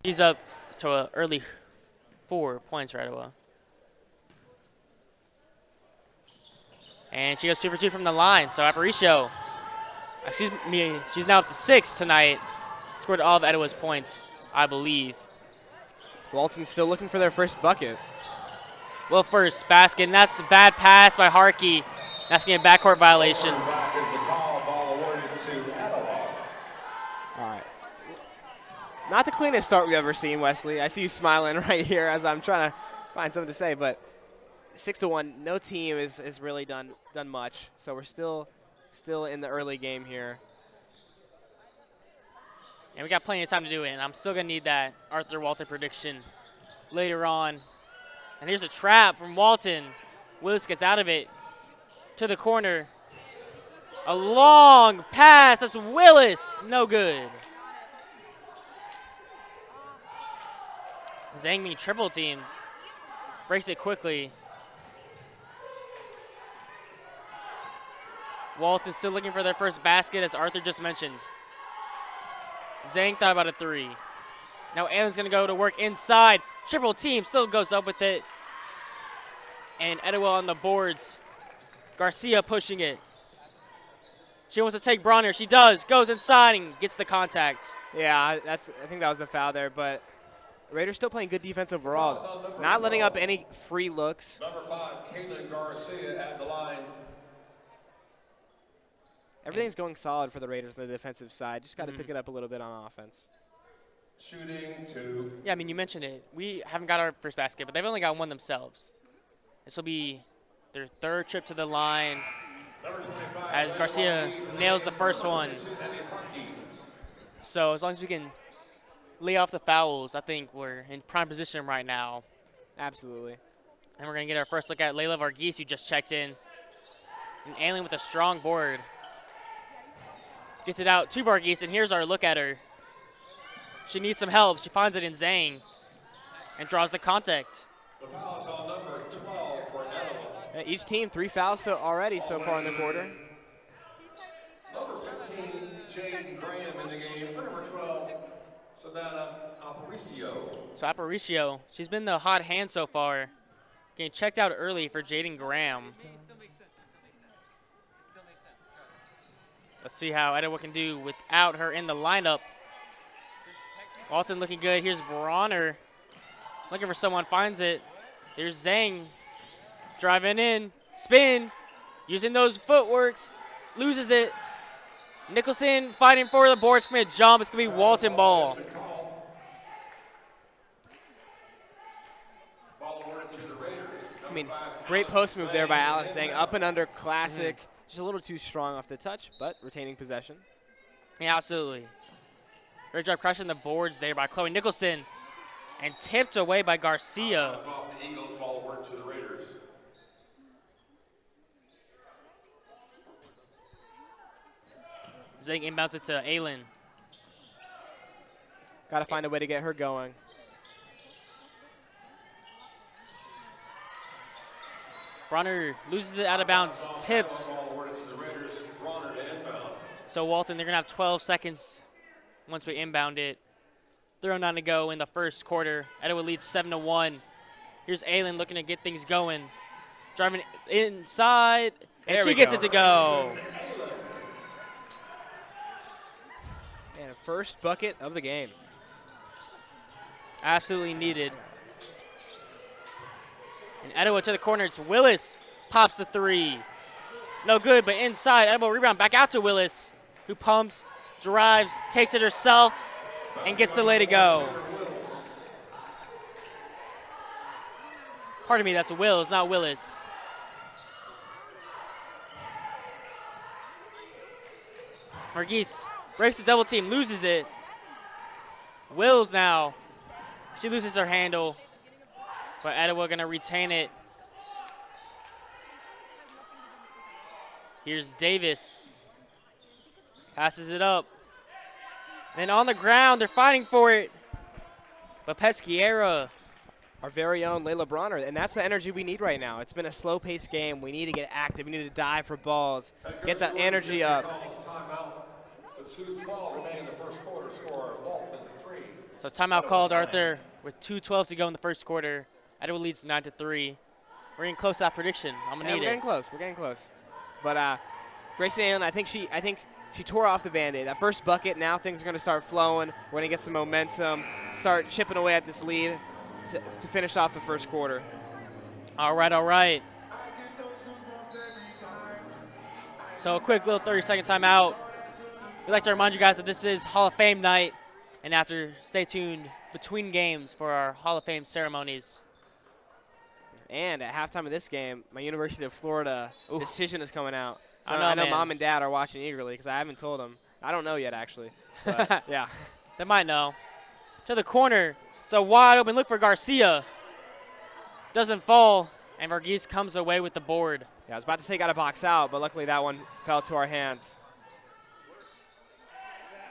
He's up to an early 4 points for Etowah. And she goes 2 for 2 from the line. So Aparicio, she's now up to 6 tonight. Scored all of Etowah's points, I believe. Walton's still looking for their first bucket. Well, first basket, and that's a bad pass by Harkey. That's going to be a backcourt violation. All right. Not the cleanest start we've ever seen, Wesley. I see you smiling right here as I'm trying to find something to say, but 6-1, no team has really done much. So we're still in the early game here. And we got plenty of time to do it, and I'm still going to need that Arthur Walton prediction later on. And here's a trap from Walton. Willis gets out of it to the corner. A long pass. That's Willis. No good. Zhang being triple teamed. Breaks it quickly. Walton still looking for their first basket, as Arthur just mentioned. Zhang thought about a 3. Now Alan's going to go to work inside. Triple team still goes up with it. And Etowah on the boards. Garcia pushing it. She wants to take Bronner. She does. Goes inside and gets the contact. Yeah, I think that was a foul there, but Raiders still playing good defense overall. Not letting up any free looks. Number 5, Caitlin Garcia at the line. Everything's going solid for the Raiders on the defensive side. Just got to pick it up a little bit on offense. Shooting 2. Yeah, I mean, you mentioned it. We haven't got our first basket, but they've only got one themselves. This will be their 3rd trip to the line as Garcia nails the first one. So as long as we can lay off the fouls, I think we're in prime position right now. Absolutely. And we're going to get our first look at Layla Varghese, who just checked in. And Alien with a strong board. Gets it out to Varghese, and here's our look at her. She needs some help. She finds it in Zhang and draws the contact. The foul is on number 12 for Etowah. Each team 3 fouls already so far in the quarter. Number 15, Jade Graham in the game. For number 12, Savannah Aparicio. So Aparicio, she's been the hot hand so far. Getting checked out early for Jaden Graham. Let's see how Etowah can do without her in the lineup. Walton looking good. Here's Bronner looking for someone, finds it. Here's Zhang driving in, spin, using those footworks, loses it. Nicholson fighting for the board. It's going to be a jump. It's going to be Walton ball. I mean, great post move there by Alex Zhang. Up and under, classic. Just a little too strong off the touch, but retaining possession. Yeah, absolutely. Great job crushing the boards there by Chloe Nicholson. And tipped away by Garcia. The Eagles ball work to the Raiders. Zhang inbounds it to Aylin. Got to find a way to get her going. Bronner loses it out of bounds, tipped. So Walton, they're going to have 12 seconds once we inbound it. 3:09 to go in the first quarter. Etowah leads 7-1. Here's Aylin looking to get things going. Driving inside, and she gets it to go. And a first bucket of the game. Absolutely needed. And Etowah to the corner. It's Willis. Pops the 3. No good, but inside. Etowah rebound back out to Willis, who pumps, drives, takes it herself, and gets the lay to go. Pardon me, that's Wills, not Willis. Varghese breaks the double team, loses it. Wills now. She loses her handle, but Etowah gonna retain it. Here's Davis. Passes it up. And on the ground, they're fighting for it. But Pesquiera. Our very own Layla Bronner, and that's the energy we need right now. It's been a slow-paced game. We need to get active. We need to dive for balls, get the energy up. With 2:12 remaining in the first quarter, score Walton 3. So timeout called, Arthur, with 2:12 to go in the first quarter. Etowah leads 9-3. We're getting close to that prediction. I'm gonna Yeah, need we're it. getting close. We're getting close. But Grace Allen, I think she tore off the Band-Aid. That first bucket, now things are going to start flowing. We're going to get some momentum, start chipping away at this lead to finish off the first quarter. All right, all right. So a quick little 30-second timeout. We'd like to remind you guys that this is Hall of Fame night, and stay tuned between games for our Hall of Fame ceremonies. And at halftime of this game, my University of Florida decision is coming out. So I know, man. Mom and Dad are watching eagerly because I haven't told them. I don't know yet, actually. But, yeah. They might know. To the corner. So wide open look for Garcia. Doesn't fall, and Varghese comes away with the board. Yeah, I was about to say got to box out, but luckily that one fell to our hands.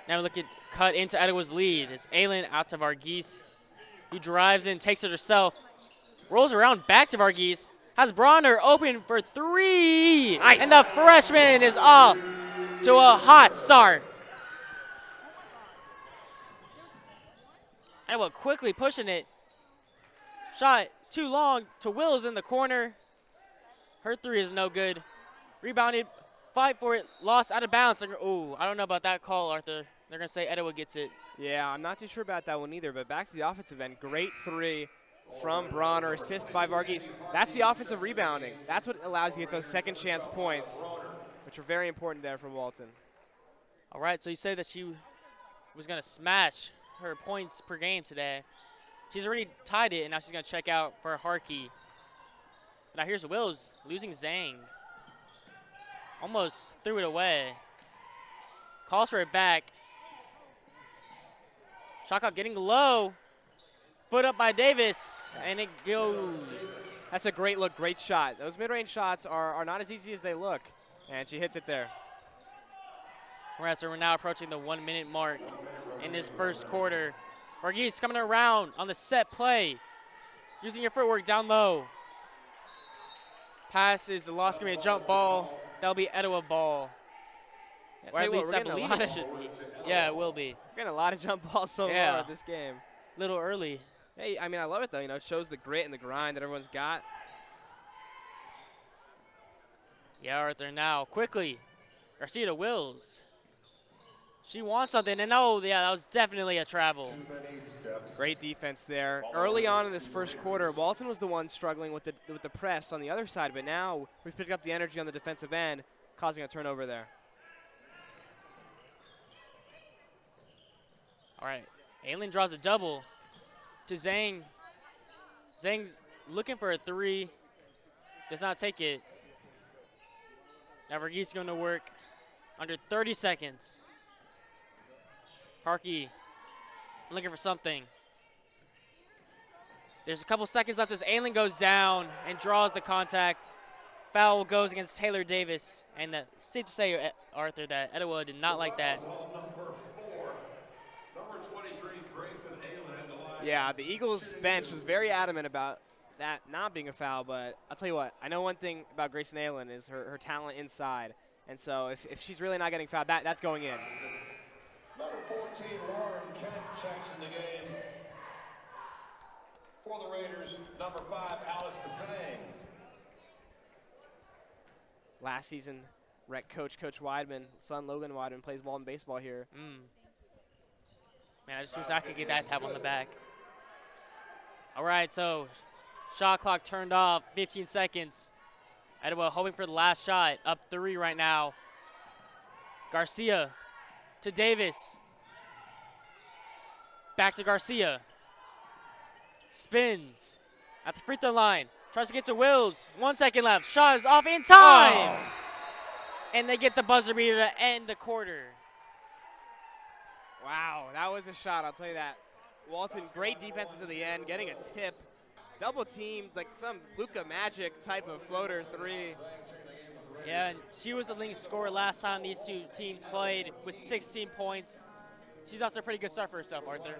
Now we look at cut into Etowah's lead. It's Aylin out to Varghese, who drives in, takes it herself, rolls around back to Varghese, has Bronner open for three. Nice. And the freshman is off to a hot start. Etowah quickly pushing it. Shot too long to Wills in the corner. Her three is no good. Rebounded, fight for it, lost out of bounds. Oh, I don't know about that call, Arthur. They're going to say Etowah gets it. Yeah, I'm not too sure about that one either, but back to the offensive end. Great three from Bronner, assist by Varghese. That's the offensive rebounding. That's what allows you to get those second chance points, which are very important there for Walton. All right, so you say that she was going to smash her points per game today. She's already tied it, and now she's going to check out for Harkey. Now here's Wills losing Zhang. Almost threw it away. Calls for it back. Shot clock getting low. Foot up by Davis, and it goes. That's a great look, great shot. Those mid-range shots are not as easy as they look, and she hits it there. All right, so we're now approaching the 1 minute mark in this first quarter. Varghese coming around on the set play, using your footwork down low. Pass is lost, going to be a jump ball. That'll be Etowah ball. Or at least I believe it should be. Yeah, it will be. We're getting a lot of jump balls so far in this game. Little early. Hey, I mean, I love it, though. You know, it shows the grit and the grind that everyone's got. Yeah, Arthur, now quickly. Garcia to Wills. She wants something, and oh, yeah, that was definitely a travel. Great defense there. Early on in this first quarter, Walton was the one struggling with the press on the other side, but now we've picked up the energy on the defensive end, causing a turnover there. All right, Aylin draws a double to Zhang. Zhang's looking for a three, does not take it. Now Varghese going to work under 30 seconds. Harkey looking for something. There's a couple seconds left as Aylin goes down and draws the contact. Foul goes against Taylor Davis. And safe to say, Arthur, that Etowah did not like that. Yeah, the Eagles bench was very adamant about that not being a foul, but I'll tell you what, I know one thing about Grayson Aylin is her talent inside. And so if she's really not getting fouled, that's going in. Number 14, Lauren Kent checks in the game. For the Raiders, number 5, Alice Zhang. Last season, rec coach Weidman, son Logan Weidman, plays Walton baseball here. Man, I just wish I could get that tap on the back. All right, so shot clock turned off, 15 seconds. Etowah hoping for the last shot, up 3 right now. Garcia to Davis. Back to Garcia. Spins at the free throw line. Tries to get to Wills. 1 second left. Shot is off in time. Oh. And they get the buzzer beater to end the quarter. Wow, that was a shot, I'll tell you that. Walton, great defense to the end, getting a tip. Double teams, like some Luka Magic type of floater three. Yeah, and she was the leading scorer last time these two teams played with 16 points. She's off to a pretty good start for herself, Arthur.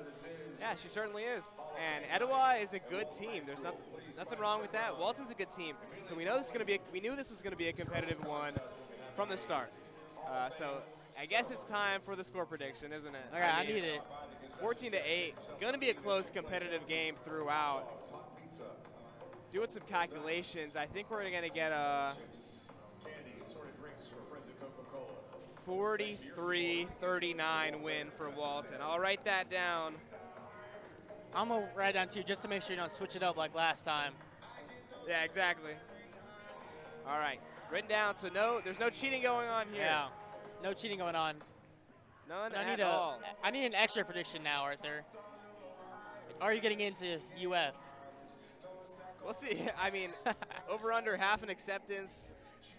Yeah, she certainly is. And Etowah is a good team. There's nothing wrong with that. Walton's a good team. So we know this is going to be we knew this was going to be a competitive one from the start. So I guess it's time for the score prediction, isn't it? Okay, I need it. 14-8. Going to be a close, competitive game throughout. Doing some calculations, I think we're going to get a 43-39 win for Walton. I'll write that down. I'm going to write it down too, just to make sure you don't switch it up like last time. Yeah, exactly. All right, written down, so there's no cheating going on here. Yeah, no cheating going on. None I at all. I need an extra prediction now, Arthur. Are you getting into UF? We'll see. I mean, over under half an acceptance.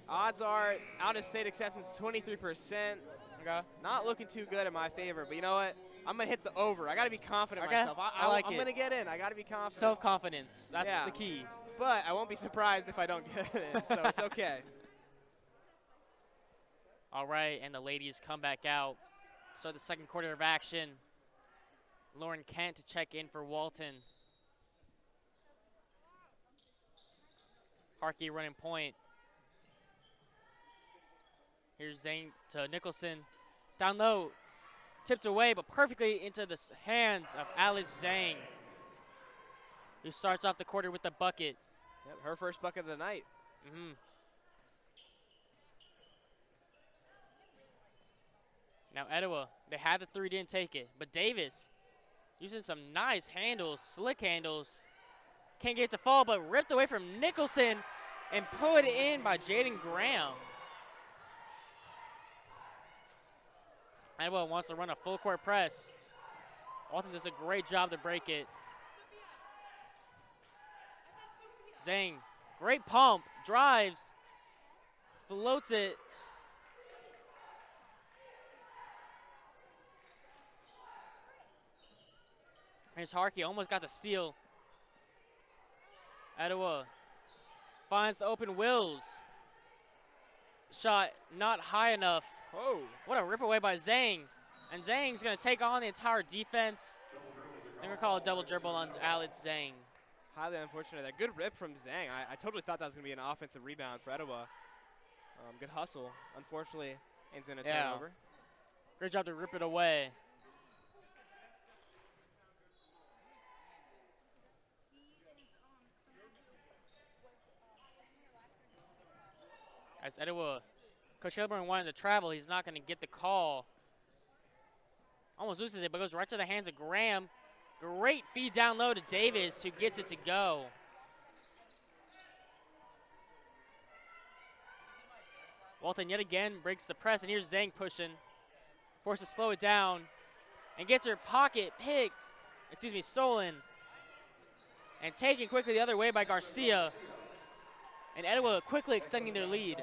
Odds are out-of-state acceptance 23%. Okay. Not looking too good in my favor, but you know what? I'm going to hit the over. I got to be confident in Okay. myself. I like I'm it. going to get in. I got to be confident. Self-confidence. That's Yeah. the key. But I won't be surprised if I don't get it, so it's okay. All right, and the ladies come back out. Start the second quarter of action. Lauren Kent to check in for Walton. Harkey running point. Here's Zane to Nicholson. Down low. Tipped away, but perfectly into the hands of Alice Zhang, who starts off the quarter with the bucket. Yep, her first bucket of the night. Mm-hmm. Now Etowah, they had the three, didn't take it. But Davis, using some nice handles, slick handles. Can't get it to fall, but ripped away from Nicholson and put in by Jaden Graham. Etowah wants to run a full court press. Walton does a great job to break it. Zhang, great pump, drives, floats it. Here's Harkey, almost got the steal. Etowah finds the open Wills. Shot not high enough. Whoa. What a rip away by Zhang. And Zhang's going to take on the entire defense. And we're going to call a double dribble on Alex Zhang. Highly unfortunate. That good rip from Zhang. I totally thought that was going to be an offensive rebound for Etowah. Good hustle. Unfortunately, ends in a turnover. Great job to rip it away. As Etowah, Coach Hilburn wanted to travel, he's not going to get the call. Almost loses it, but goes right to the hands of Graham. Great feed down low to Davis, who gets it to go. Walton yet again breaks the press, and here's Zhang pushing. Forced to slow it down, and gets her pocket stolen. And taken quickly the other way by Garcia. And Etowah quickly extending their lead.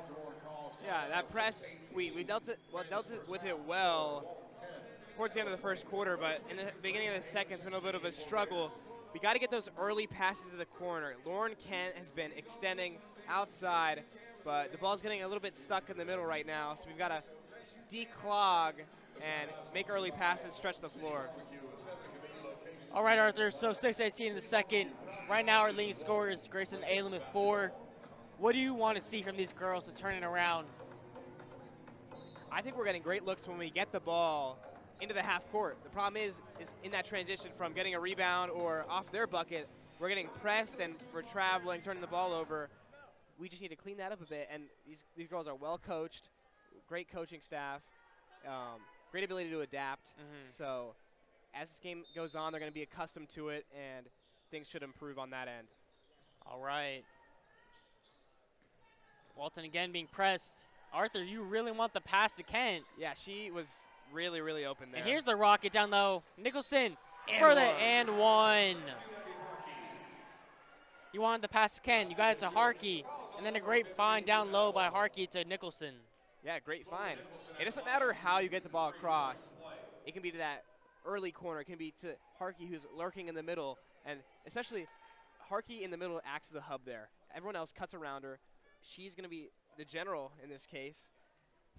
Yeah, that press, we dealt with it well towards the end of the first quarter, but in the beginning of the second, it's been a little bit of a struggle. We got to get those early passes to the corner. Lauren Kent has been extending outside, but the ball's getting a little bit stuck in the middle right now, so we've got to declog and make early passes, stretch the floor. All right, Arthur, so 6:18 in the second. Right now our leading scorer is Grayson Allen with 4. What do you want to see from these girls to turn it around? I think we're getting great looks when we get the ball into the half court. The problem is in that transition from getting a rebound or off their bucket, we're getting pressed and we're traveling, turning the ball over. We just need to clean that up a bit, and these girls are well coached, great coaching staff, great ability to adapt. So as this game goes on, they're going to be accustomed to it, and things should improve on that end. All right. Walton again being pressed. Arthur, you really want the pass to Kent. Yeah, she was really, really open there. And here's the rocket down low. Nicholson And for the one. and one. You wanted the pass to Kent. You got it to Harkey. And then a great find down low by Harkey to Nicholson. Yeah, great find. It doesn't matter how you get the ball across. It can be to that early corner. It can be to Harkey, who's lurking in the middle. And especially Harkey in the middle acts as a hub there. Everyone else cuts around her. She's going to be the general in this case,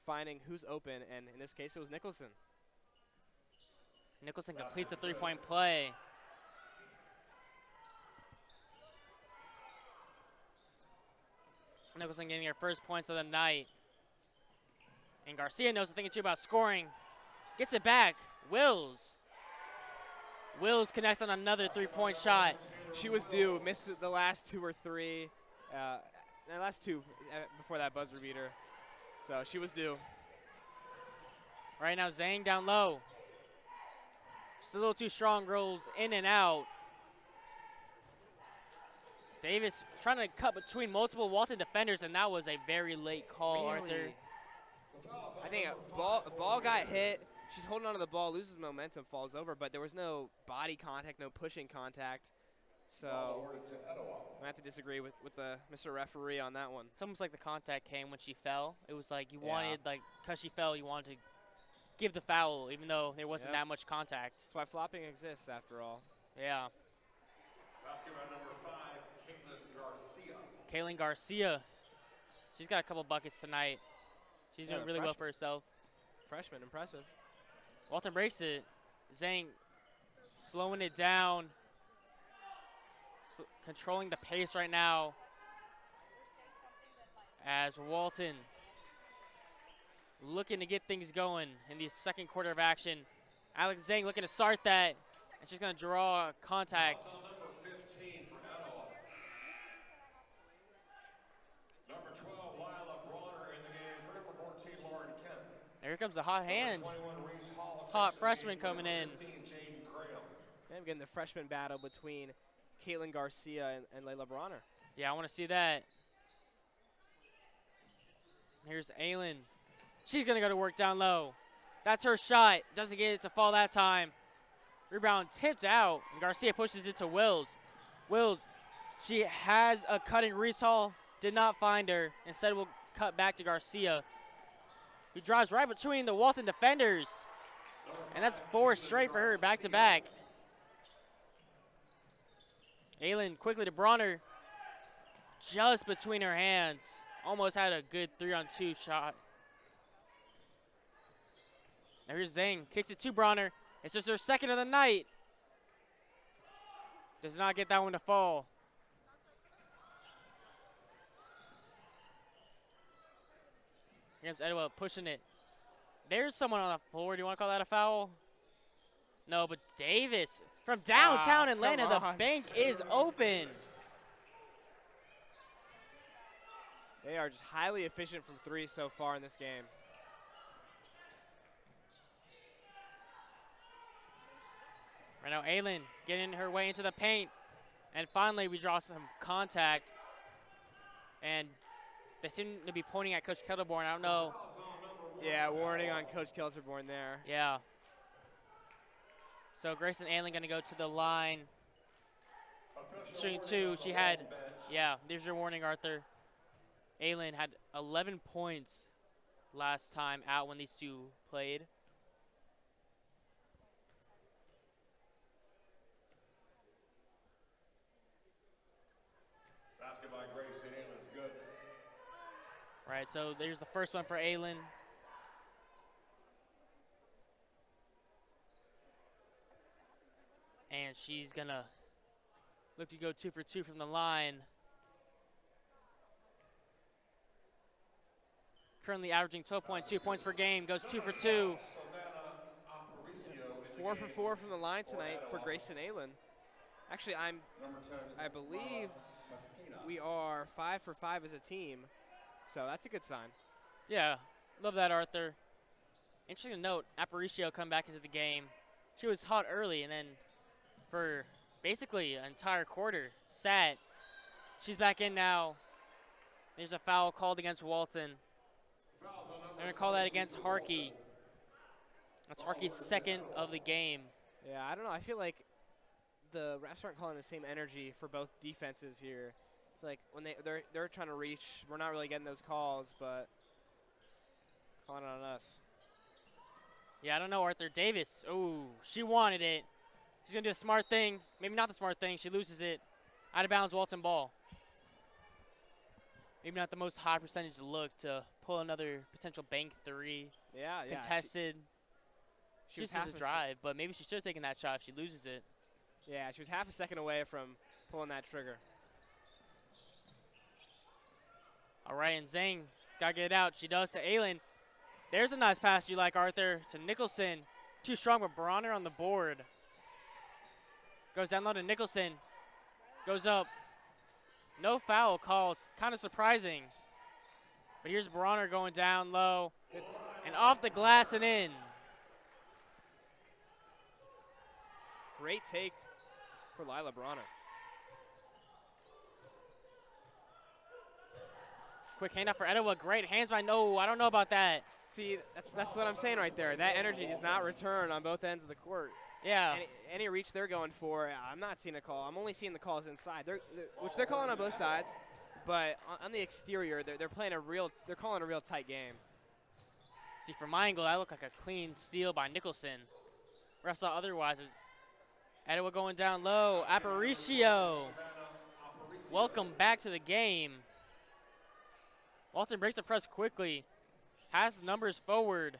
finding who's open, and in this case it was Nicholson. Nicholson completes a three-point play. Nicholson getting her first points of the night. And Garcia knows a thing or two about scoring. Gets it back. Wills connects on another three-point shot. She was due. Missed the last 2 or 3. The last 2 before that buzzer beater. So she was due. Right now, Zhang down low. Just a little too strong, rolls in and out. Davis trying to cut between multiple Walton defenders, and that was a very late call, Arthur. I think a ball got hit. She's holding onto the ball, loses momentum, falls over, but there was no body contact, no pushing contact. So I have to disagree with the Mr. Referee on that one. It's almost like the contact came when she fell. It was like you wanted, because she fell, you wanted to give the foul, even though there wasn't that much contact. That's why flopping exists, after all. Yeah. Basketball number 5, Caitlin Garcia. Caitlin Garcia. She's got a couple buckets tonight. She's doing really well for herself. Freshman, impressive. Walton breaks it. Zhang slowing it down. Controlling the pace right now. As Walton looking to get things going in the second quarter of action. Alex Zhang looking to start that. And she's going to draw contact. Number 15 for Etowah. Number 12, Lila Bronner in the game for number 14, Lauren Kemp. There comes the hot hand. 21, Reese Hall. Hot freshman coming in. 15, Jaden Graham. And getting the freshman battle between Caitlin Garcia and Layla Bronner. Yeah, I want to see that. Here's Aylin. She's going to go to work down low. That's her shot. Doesn't get it to fall that time. Rebound tipped out, and Garcia pushes it to Wills. Wills, she has a cutting Reese Hall. Did not find her. Instead, we'll cut back to Garcia. He drives right between the Walton defenders. And that's 4 straight for her, back-to-back. Aylin quickly to Bronner. Just between her hands. Almost had a good 3-on-2 shot. Now here's Zhang. Kicks it to Bronner. It's just her second of the night. Does not get that one to fall. Here comes Etowah pushing it. There's someone on the floor. Do you want to call that a foul? No, but Davis from downtown Atlanta. The bank is open. They are just highly efficient from 3 so far in this game. Right now, Aylin getting her way into the paint. And finally, we draw some contact. And they seem to be pointing at Coach Kettleborn. I don't know. Yeah, warning on Coach Kettleborn there. Yeah. So Grayson Aylin going to go to the line. Shooting 2. She had, there's your warning, Arthur. Aylin had 11 points last time out when these two played. Basket by Grayson Aylin's good. Right, so there's the first one for Aylin. And she's going to look to go 2 for 2 from the line. Currently averaging 12.2 points per game, goes 2 for 2. 4 for 4 from the line tonight for Grayson Aylin. Actually, I believe we are 5 for 5 as a team, so that's a good sign. Yeah, love that, Arthur. Interesting to note, Aparicio come back into the game. She was hot early, and then for basically an entire quarter, sat. She's back in now. There's a foul called against Walton. They're going to call that against Harkey. That's Harkey's second of the game. Yeah, I don't know. I feel like the refs aren't calling the same energy for both defenses here. I feel like when they're trying to reach, we're not really getting those calls, but calling it on us. Yeah, I don't know, Arthur. Davis, oh, she wanted it. She's going to do a smart thing. Maybe not the smart thing. She loses it. Out of bounds, Walton ball. Maybe not the most high percentage look to pull another potential bank 3. Yeah. Contested. She just has a drive, but maybe she should have taken that shot if she loses it. Yeah, she was half a second away from pulling that trigger. All right, and Zhang has got to get it out. She does to Aylin. There's a nice pass you like, Arthur, to Nicholson. Too strong, but Bronner on the board. Goes down low to Nicholson. Goes up. No foul called. Kind of surprising. But here's Bronner going down low. And off the glass and in. Great take for Lila Bronner. Quick handoff for Etowah. Great hands by no. I don't know about that. See, that's what I'm saying right there. That energy does not return on both ends of the court. Yeah. Any reach they're going for, I'm not seeing a call. I'm only seeing the calls inside, which they're calling on both sides. But on the exterior, they're calling a real tight game. See, from my angle, that looked like a clean steal by Nicholson. Ref saw otherwise. Is Etowah going down low. Aparicio. Welcome back to the game. Walton breaks the press quickly. Has numbers forward.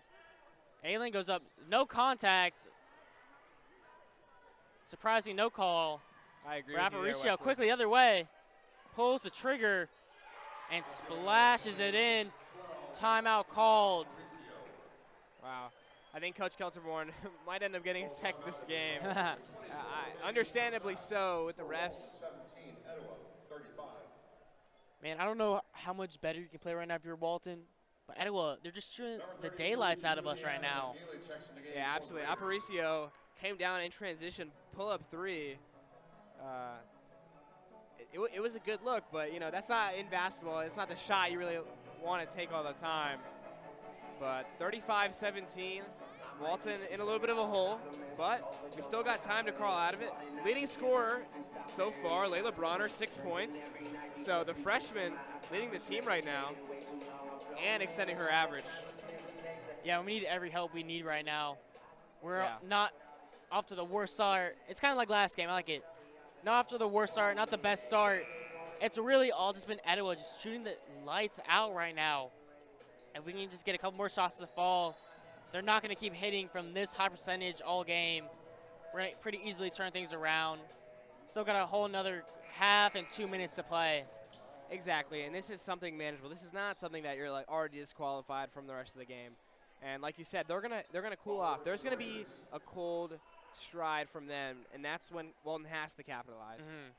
Aylen goes up. No contact. Surprising no call. I agree with you there, Aparicio Wesley. quickly the other way. Pulls the trigger and splashes it in. Timeout called. Wow. I think Coach Kelterborn might end up getting a tech this game. Understandably so with the refs. 17, Etowah, 35. Man, I don't know how much better you can play right now if you're Walton. But Etowah, they're just shooting the daylights out of us right now. Yeah, absolutely. Aparicio came down in transition, pull-up three. It was a good look, but, you know, that's not in basketball. It's not the shot you really want to take all the time. But 35-17, Walton in a little bit of a hole, but we still got time to crawl out of it. Leading scorer so far, Layla Bronner, 6 points. So the freshman leading the team right now and extending her average. Yeah, we need every help we need right now. We're not off to the worst start. It's kind of like last game. I like it. Not off to the worst start, not the best start. It's really all just been Etowah just shooting the lights out right now. If we can just get a couple more shots to fall, they're not going to keep hitting from this high percentage all game. We're going to pretty easily turn things around. Still got a whole another half and 2 minutes to play. Exactly, and this is something manageable. This is not something that you're like already disqualified from the rest of the game. And like you said, they're gonna cool off. There's gonna be a cold stride from them, and that's when Walton has to capitalize. Mm-hmm.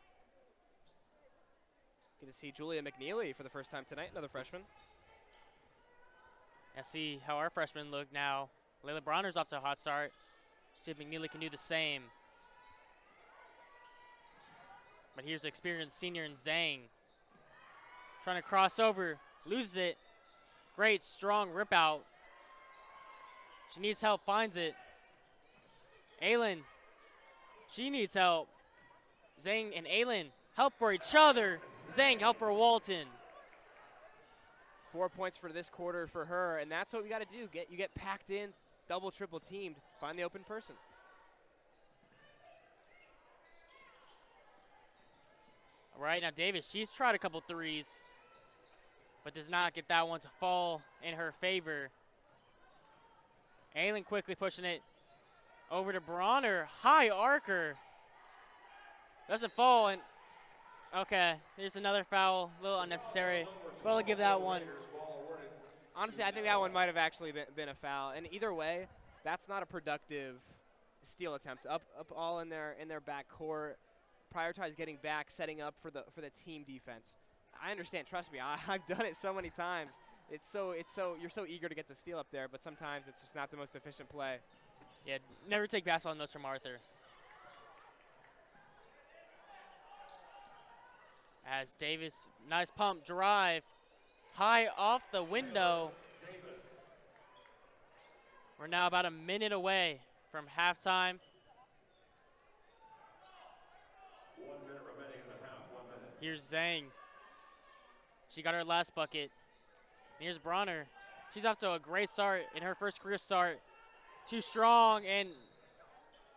Good to see Julia McNeely for the first time tonight, another freshman. Let's see how our freshmen look now. Layla Bronner's off to a hot start. See if McNeely can do the same. But here's the experienced senior in Zhang. Trying to cross over, loses it. Great, strong rip out. She needs help, finds it. Aylen, she needs help. Zhang and Aylen, help for each other. Zhang, help for Walton. 4 points for this quarter for her, and that's what we got to do. You get packed in, double, triple teamed, find the open person. All right, now Davis, she's tried a couple threes, but does not get that one to fall in her favor. Aylen quickly pushing it over to Bronner. High arcer. Doesn't fall, and okay, there's another foul, a little unnecessary. But I'll give that one. Honestly, I think that one might have actually been a foul. And either way, that's not a productive steal attempt. Up all in their back court, prioritize getting back, setting up for the team defense. I understand. Trust me, I've done it so many times. It's so you're so eager to get the steal up there, but sometimes it's just not the most efficient play. Yeah, never take basketball notes from Arthur. As Davis, nice pump, drive, high off the window. We're now about a minute away from halftime. 1 minute remaining in the half, 1 minute. Here's Zhang. She got her last bucket. And here's Bronner. She's off to a great start in her first career start. Too strong, and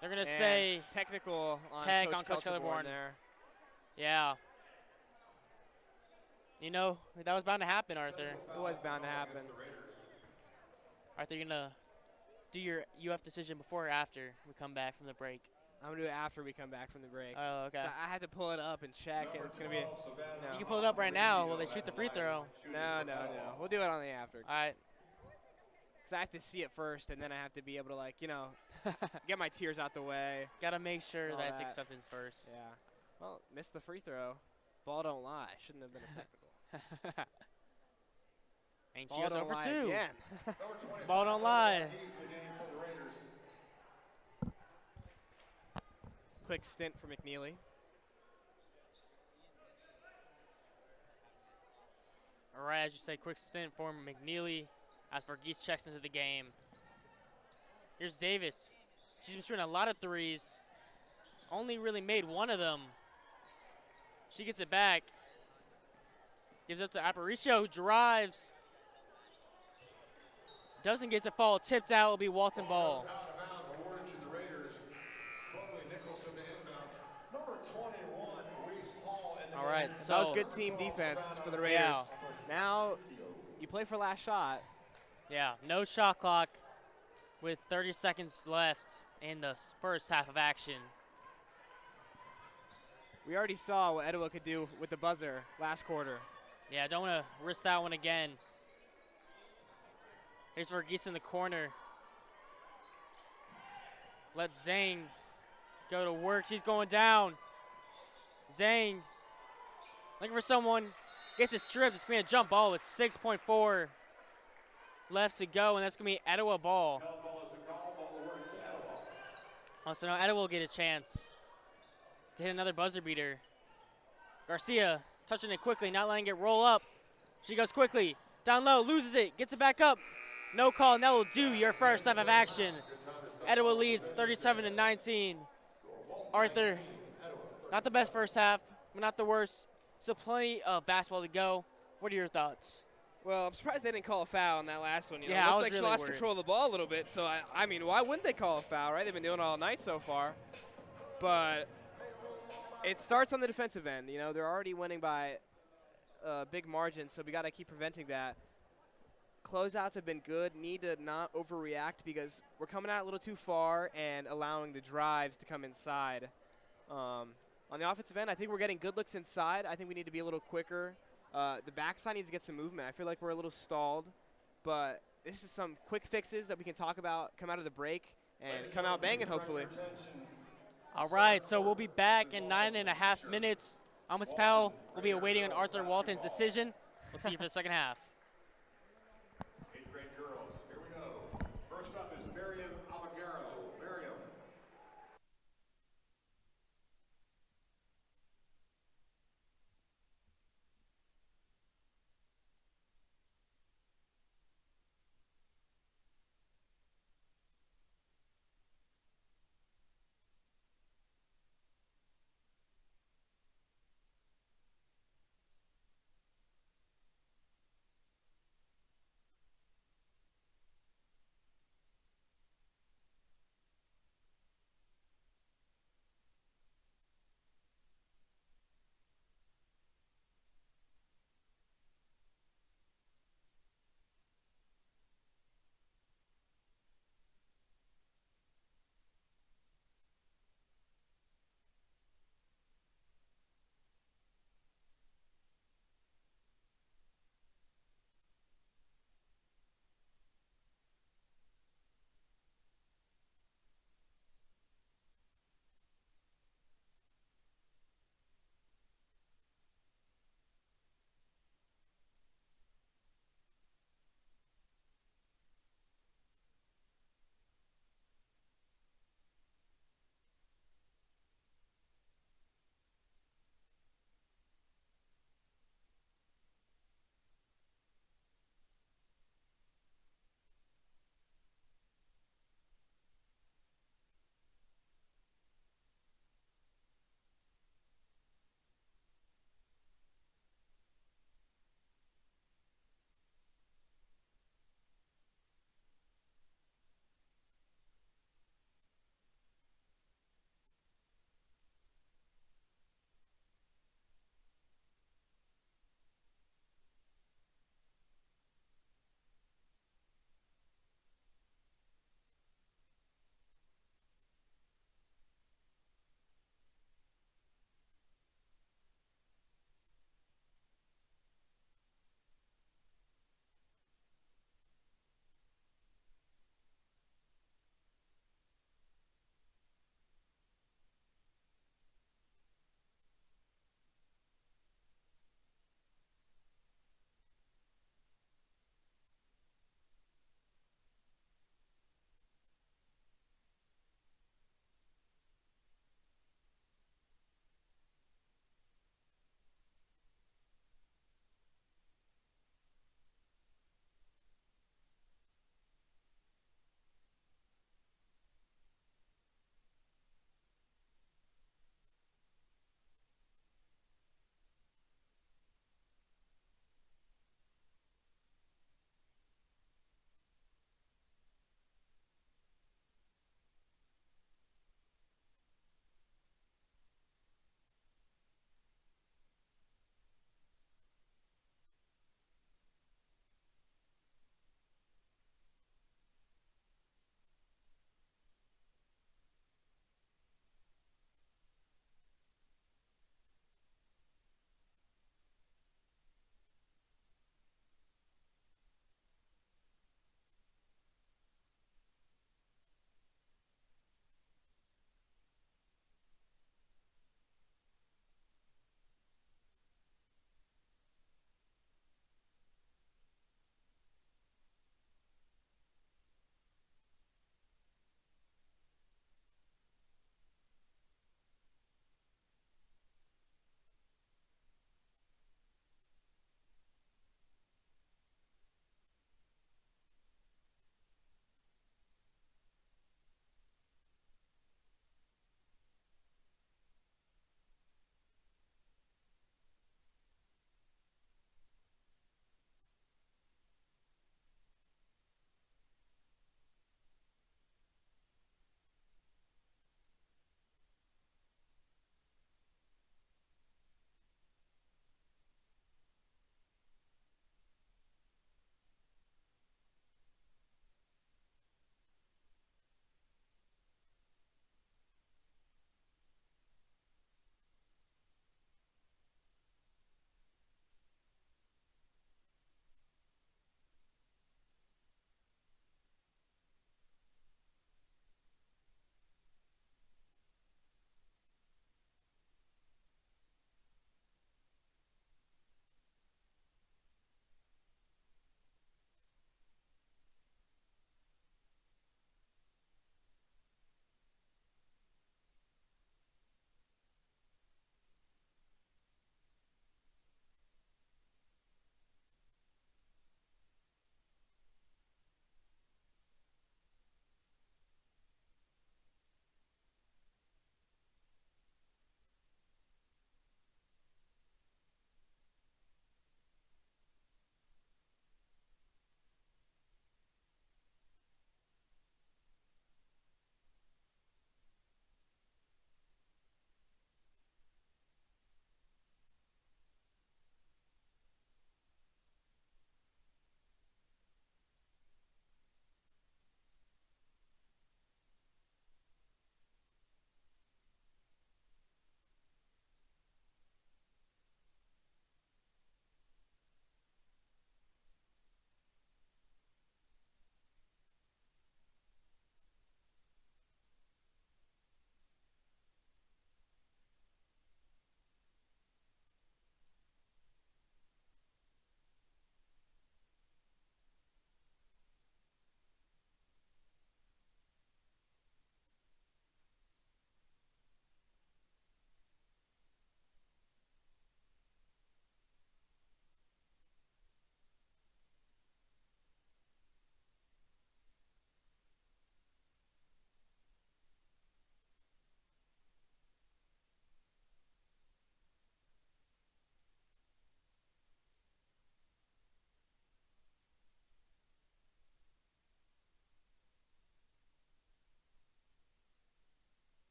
they're going to say technical on tech Coach on Coach Kelterborn there. Yeah. You know, that was bound to happen, Arthur. It was bound to happen. Arthur, you're going to do your UF decision before or after we come back from the break? I'm going to do it after we come back from the break. Oh, okay. So I had to pull it up and check, and it's going to be no. You can pull it up right now while they shoot the free throw. No. We'll do it on the after. All right. because I have to see it first, and then I have to be able to, like, you know, get my tears out the way. Got to make sure All that's that. acceptance first. Yeah. Well, missed the free throw. Ball don't lie. Shouldn't have been a technical. And she Ball goes don't over lie 2. again. Number 25, Ball don't lie. He's in the game for the Raiders. Quick stint for McNeely. All right, as you say, quick stint for McNeely as Verghese checks into the game. Here's Davis. She's been shooting a lot of threes. Only really made one of them. She gets it back. Gives up to Aparicio, who drives. Doesn't get to fall. Tipped out will be Walton ball. Goes out of bounds, awarded to the Raiders. Chloe Nicholson to inbound. Number 21, Reese Hall in the All game. right, so That was good team defense for the Raiders. Now you play for last shot. Yeah, no shot clock with 30 seconds left in the first half of action. We already saw what Etowah could do with the buzzer last quarter. Yeah, don't want to risk that one again. Here's Verghese in the corner. Let Zhang go to work. She's going down. Zhang looking for someone. Gets it stripped. It's going to be a jump ball with 6.4 left to go, and that's going to be Etowah ball. Held ball is a call, ball awarded to Etowah. Oh, so now Etowah will get a chance to hit another buzzer beater. Garcia touching it quickly, not letting it roll up. She goes quickly, down low, loses it, gets it back up. No call, and that will do your first half of action. Etowah leads 37-19. Arthur, not the best first half, but not the worst. Still plenty of basketball to go. What are your thoughts? Well, I'm surprised they didn't call a foul on that last one. You know, Yeah, it I looks was like she really lost worried. control of the ball a little bit. So I mean, why wouldn't they call a foul, right? They've been doing it all night so far. But it starts on the defensive end. You know, they're already winning by a big margin, so we got to keep preventing that. Closeouts have been good. Need to not overreact because we're coming out a little too far and allowing the drives to come inside. On the offensive end, I think we're getting good looks inside. I think we need to be a little quicker. The backside needs to get some movement. I feel like we're a little stalled, but this is some quick fixes that we can talk about, come out of the break, and come out banging, hopefully. All right, so we'll be back in 9.5 minutes. Amos Powell will be awaiting on Arthur Walton's decision. We'll see you for the second half. 8th grade girls, here we go. First up is Miriam Almaguero. Miriam.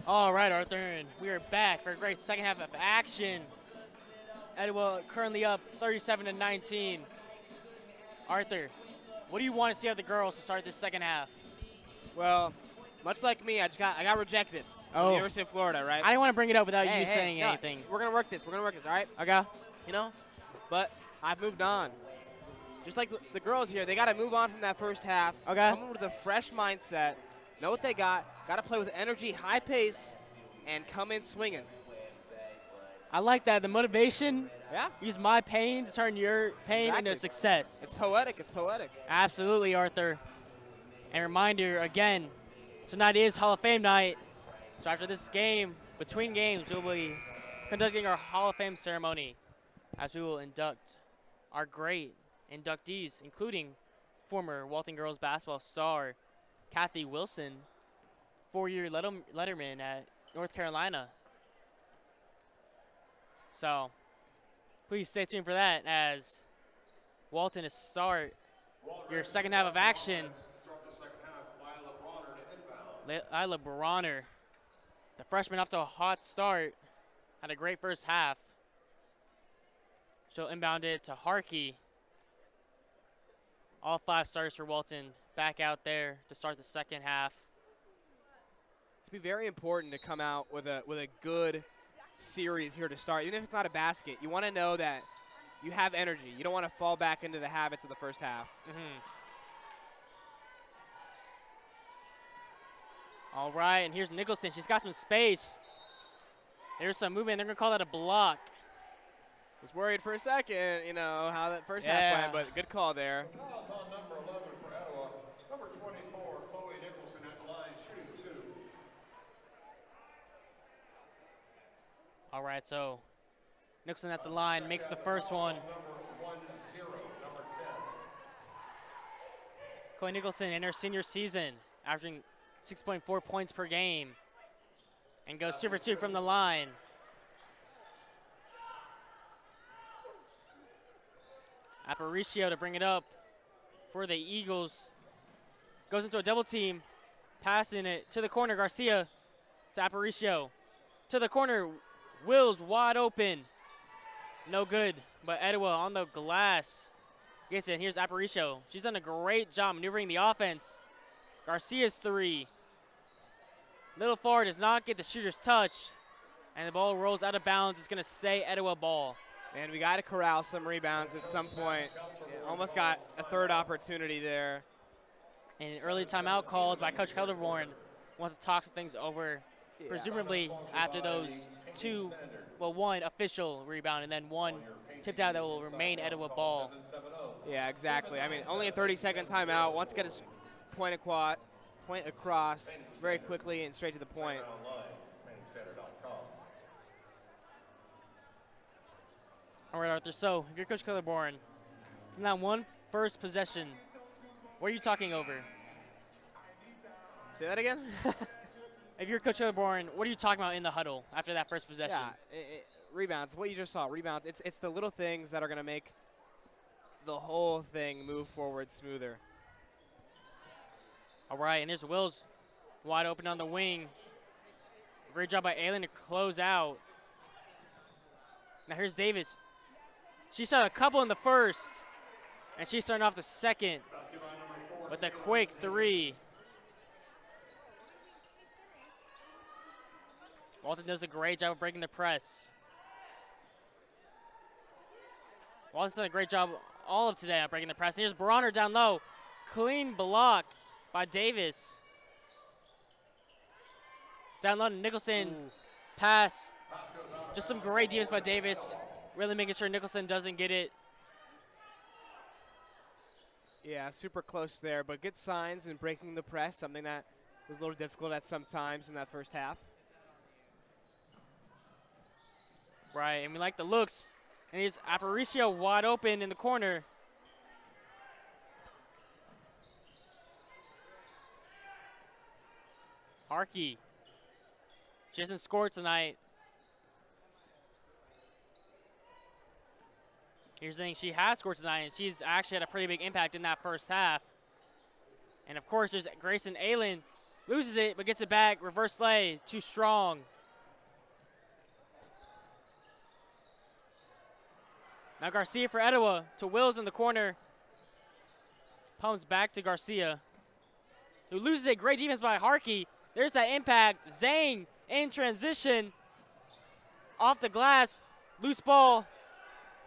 All right, Arthur, and we are back for a great second half of action. Etowah currently up 37-19. Arthur, what do you want to see out of the girls to start this second half? Well, much like me, I got rejected from the University of Florida, right? I didn't want to bring it up without you Hey, saying no, anything. We're gonna work this, all right? Okay. You know, but I've moved on. Just like the girls here, they got to move on from that first half. Okay. Come in with a fresh mindset, know what they got to play with energy, high pace, and come in swinging. I like that. The motivation. Yeah. Use my pain to turn your pain into success. It's poetic. It's poetic. Absolutely, Arthur. And reminder again, tonight is Hall of Fame night. So after this game, between games, we'll be conducting our Hall of Fame ceremony as we will induct our great inductees, including former Walton girls basketball star Kathy Wilson, 4-year letterman at North Carolina. So please stay tuned for that as Walton is start your second half of action. Lila Bronner, the freshman, off to a hot start, had a great first half. She'll inbound it to Harkey. All 5 starters for Walton back out there to start the second half. It's be very important to come out with a good series here to start. Even if it's not a basket, you want to know that you have energy. You don't want to fall back into the habits of the first half. All right, and here's Nicholson. She's got some space. There's some movement. They're going to call that a block. Was worried for a second, you know, how that first half went, but good call there. Fouls on number 11 for Etowah. Number 24, Chloe Nicholson at the line, shooting 2. All right, so Nicholson at the line makes the first one. Number 10, number 10. Chloe Nicholson in her senior season, averaging 6.4 points per game, and goes 2 for 2 from the line. Aparicio to bring it up for the Eagles. Goes into a double team, passing it to the corner. Garcia to Aparicio. To the corner, Wills wide open. No good, but Etowah on the glass gets it. Here's Aparicio. She's done a great job maneuvering the offense. Garcia's 3. Little forward does not get the shooter's touch, and the ball rolls out of bounds. It's going to stay Etowah ball. And we got to corral some rebounds at some point. Yeah, almost got a third opportunity there. And an early timeout called by Coach Kelderborn. Wants to talk some things over, presumably after those one official rebound and then one tipped out that will remain Etowah ball. Yeah, exactly. I mean, only a 30-second timeout. Wants to get his point across very quickly and straight to the point. All right, Arthur, so if you're Coach Kelderborn, from that one first possession, what are you talking over? Say that again? If you're Coach Kelderborn, what are you talking about in the huddle after that first possession? Yeah, rebounds, what you just saw, rebounds. It's the little things that are going to make the whole thing move forward smoother. All right, and there's Wills wide open on the wing. Great job by Aylin to close out. Now here's Davis. She shot a couple in the first, and she's starting off the second with a quick 3. Walton does a great job of breaking the press. Walton's done a great job all of today on breaking the press. And here's Bronner down low. Clean block by Davis. Down low to Nicholson. Ooh. Pass. Just some great defense by Davis. Really making sure Nicholson doesn't get it. Yeah, super close there, but good signs in breaking the press, something that was a little difficult at some times in that first half. Right, and we like the looks. And here's Aparicio wide open in the corner. Harkey. She hasn't scored tonight. Here's the thing, she has scored tonight, and she's actually had a pretty big impact in that first half. And of course, there's Grayson Aylin, Loses it, but gets it back. Reverse lay, too strong. Now Garcia for Etowah to Wills in the corner. Pumps back to Garcia, who loses it. Great defense by Harkey. There's that impact. Zhang in transition. Off the glass. Loose ball.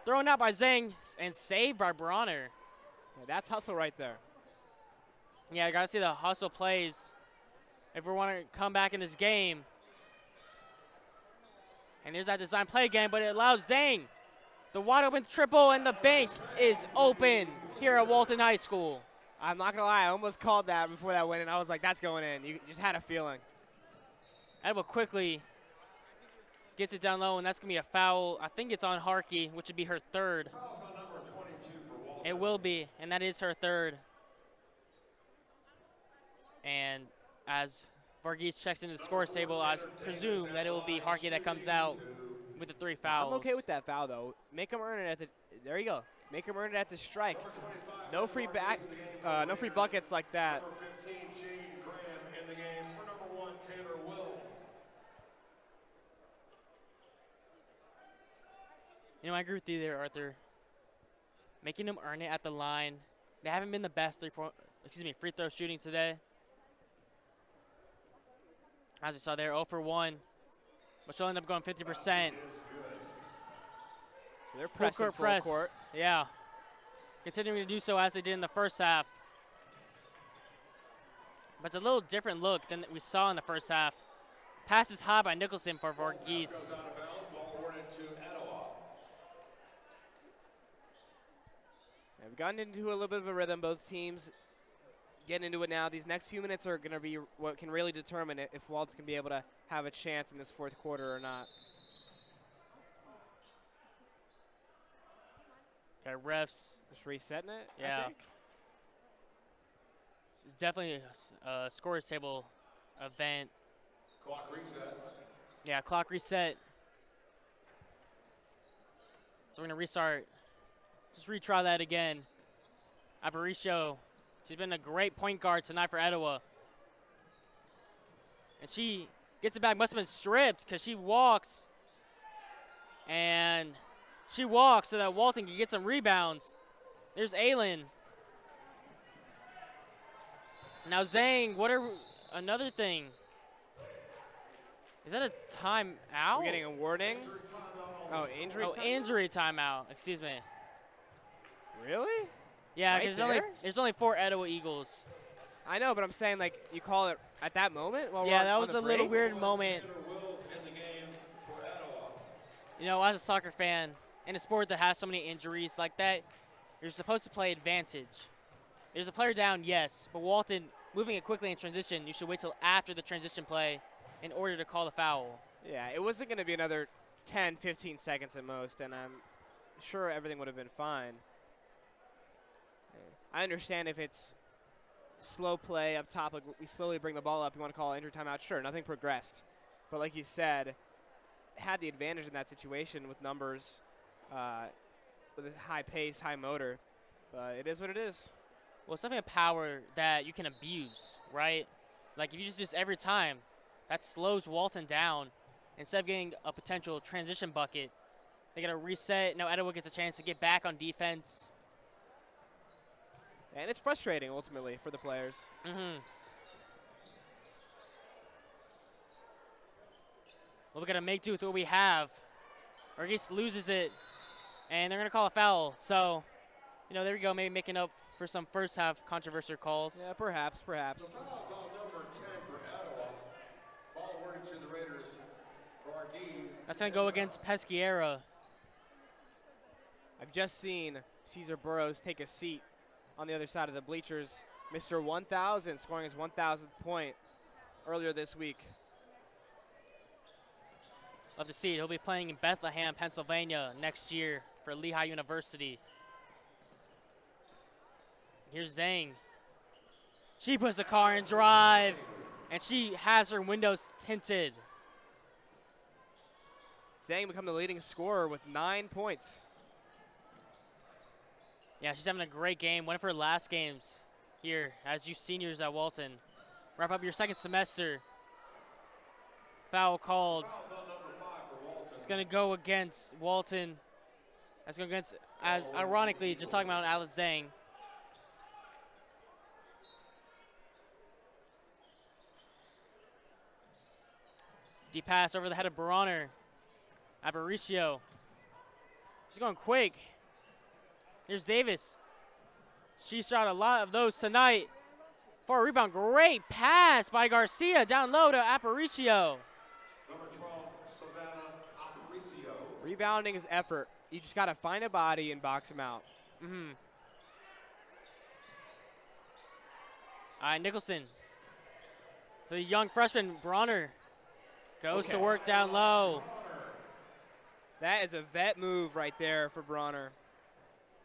Thrown out by Zhang and saved by Bronner. Yeah, that's hustle right there. Yeah, I got to see the hustle plays if we want to come back in this game. And there's that design play again, but it allows Zhang the wide open triple, and the bank is open here at Walton High School. I'm not going to lie, I almost called that before that went in. I was like, that's going in. You just had a feeling. Etowah quickly gets it down low, and that's going to be a foul. I think it's on Harkey, which would be her third. It will be, and that is her third. And as Varghese checks into the scores table, I presume that it will be Harkey that comes out with the 3 fouls. I'm okay with that foul, though. Make him earn it at the – there you go. Make him earn it at the strike. No free no free buckets like that. Number 15, Jaden Graham in the game for number 1, Taylor Wills. You know, I agree with you there, Arthur. Making them earn it at the line. They haven't been the best free throw shooting today. As we saw there, 0 for 1. But she'll end up going 50%. So they're pressing full court. Yeah. Continuing to do so as they did in the first half. But it's a little different look than we saw in the first half. Pass is high by Nicholson for Varghese. We've gotten into a little bit of a rhythm, both teams getting into it now. These next few minutes are going to be what can really determine it if Waltz can be able to have a chance in this fourth quarter or not. Okay, refs. Just resetting it, Yeah. I think. It's definitely a scores table event. Clock reset. Yeah, clock reset. So we're going to restart. Just retry that again. Aparicio, she's been a great point guard tonight for Etowah. And she gets it back. Must have been stripped because she walks. And she walks so that Walton can get some rebounds. There's Aylin. Now Zhang, another thing. Is that a timeout? We're getting a warning. Oh, injury timeout? Injury timeout. Excuse me. Really? Yeah, Right because there's only 4 Etowah Eagles. I know, but I'm saying, like, you call it at that moment? While Yeah, we're that on was the a little break? weird moment. You know, as a soccer fan, in a sport that has so many injuries like that, you're supposed to play advantage. There's a player down, yes, but Walton moving it quickly in transition, you should wait till after the transition play in order to call the foul. Yeah, it wasn't going to be another 10, 15 seconds at most, and I'm sure everything would have been fine. I understand if it's slow play up top, like we slowly bring the ball up, you want to call injury timeout, sure, nothing progressed. But like you said, had the advantage in that situation with numbers, with a high pace, high motor. But it is what it is. Well, it's something of power that you can abuse, right? Like if you just do this every time, that slows Walton down. Instead of getting a potential transition bucket, they got to reset. Now Etowah gets a chance to get back on defense. And it's frustrating, ultimately, for the players. Mm-hmm. Well, we got to make do with what we have. Varghese loses it, and they're going to call a foul. So, you know, there we go, maybe making up for some first half controversial calls. Yeah, perhaps. The foul's on number 10 for Etowah. Ball awarded to the Raiders. Varghese. That's going to go against Pesquiera. I've just seen Cesar Burrows take a seat on the other side of the bleachers. Mr. 1000 scoring his 1000th point earlier this week. Love to see it. He'll be playing in Bethlehem, Pennsylvania next year for Lehigh University. Here's Zhang. She puts the car in drive, and she has her windows tinted. Zhang become the leading scorer with 9 points. Yeah, she's having a great game. One of her last games here as you seniors at Walton. Wrap up your second semester. Foul called. Fouls on number 5 for Walton. It's going to go against Walton. That's going against, as ironically, just talking about Alex Zhang. Deep pass over the head of Bronner. Aparicio. She's going quick. Here's Davis. She shot a lot of those tonight. For a rebound, great pass by Garcia down low to Aparicio. Number 12, Savannah Aparicio. Rebounding is effort. You just got to find a body and box him out. All right, Nicholson. To the young freshman, Bronner. Goes to work down low. That is a vet move right there for Bronner.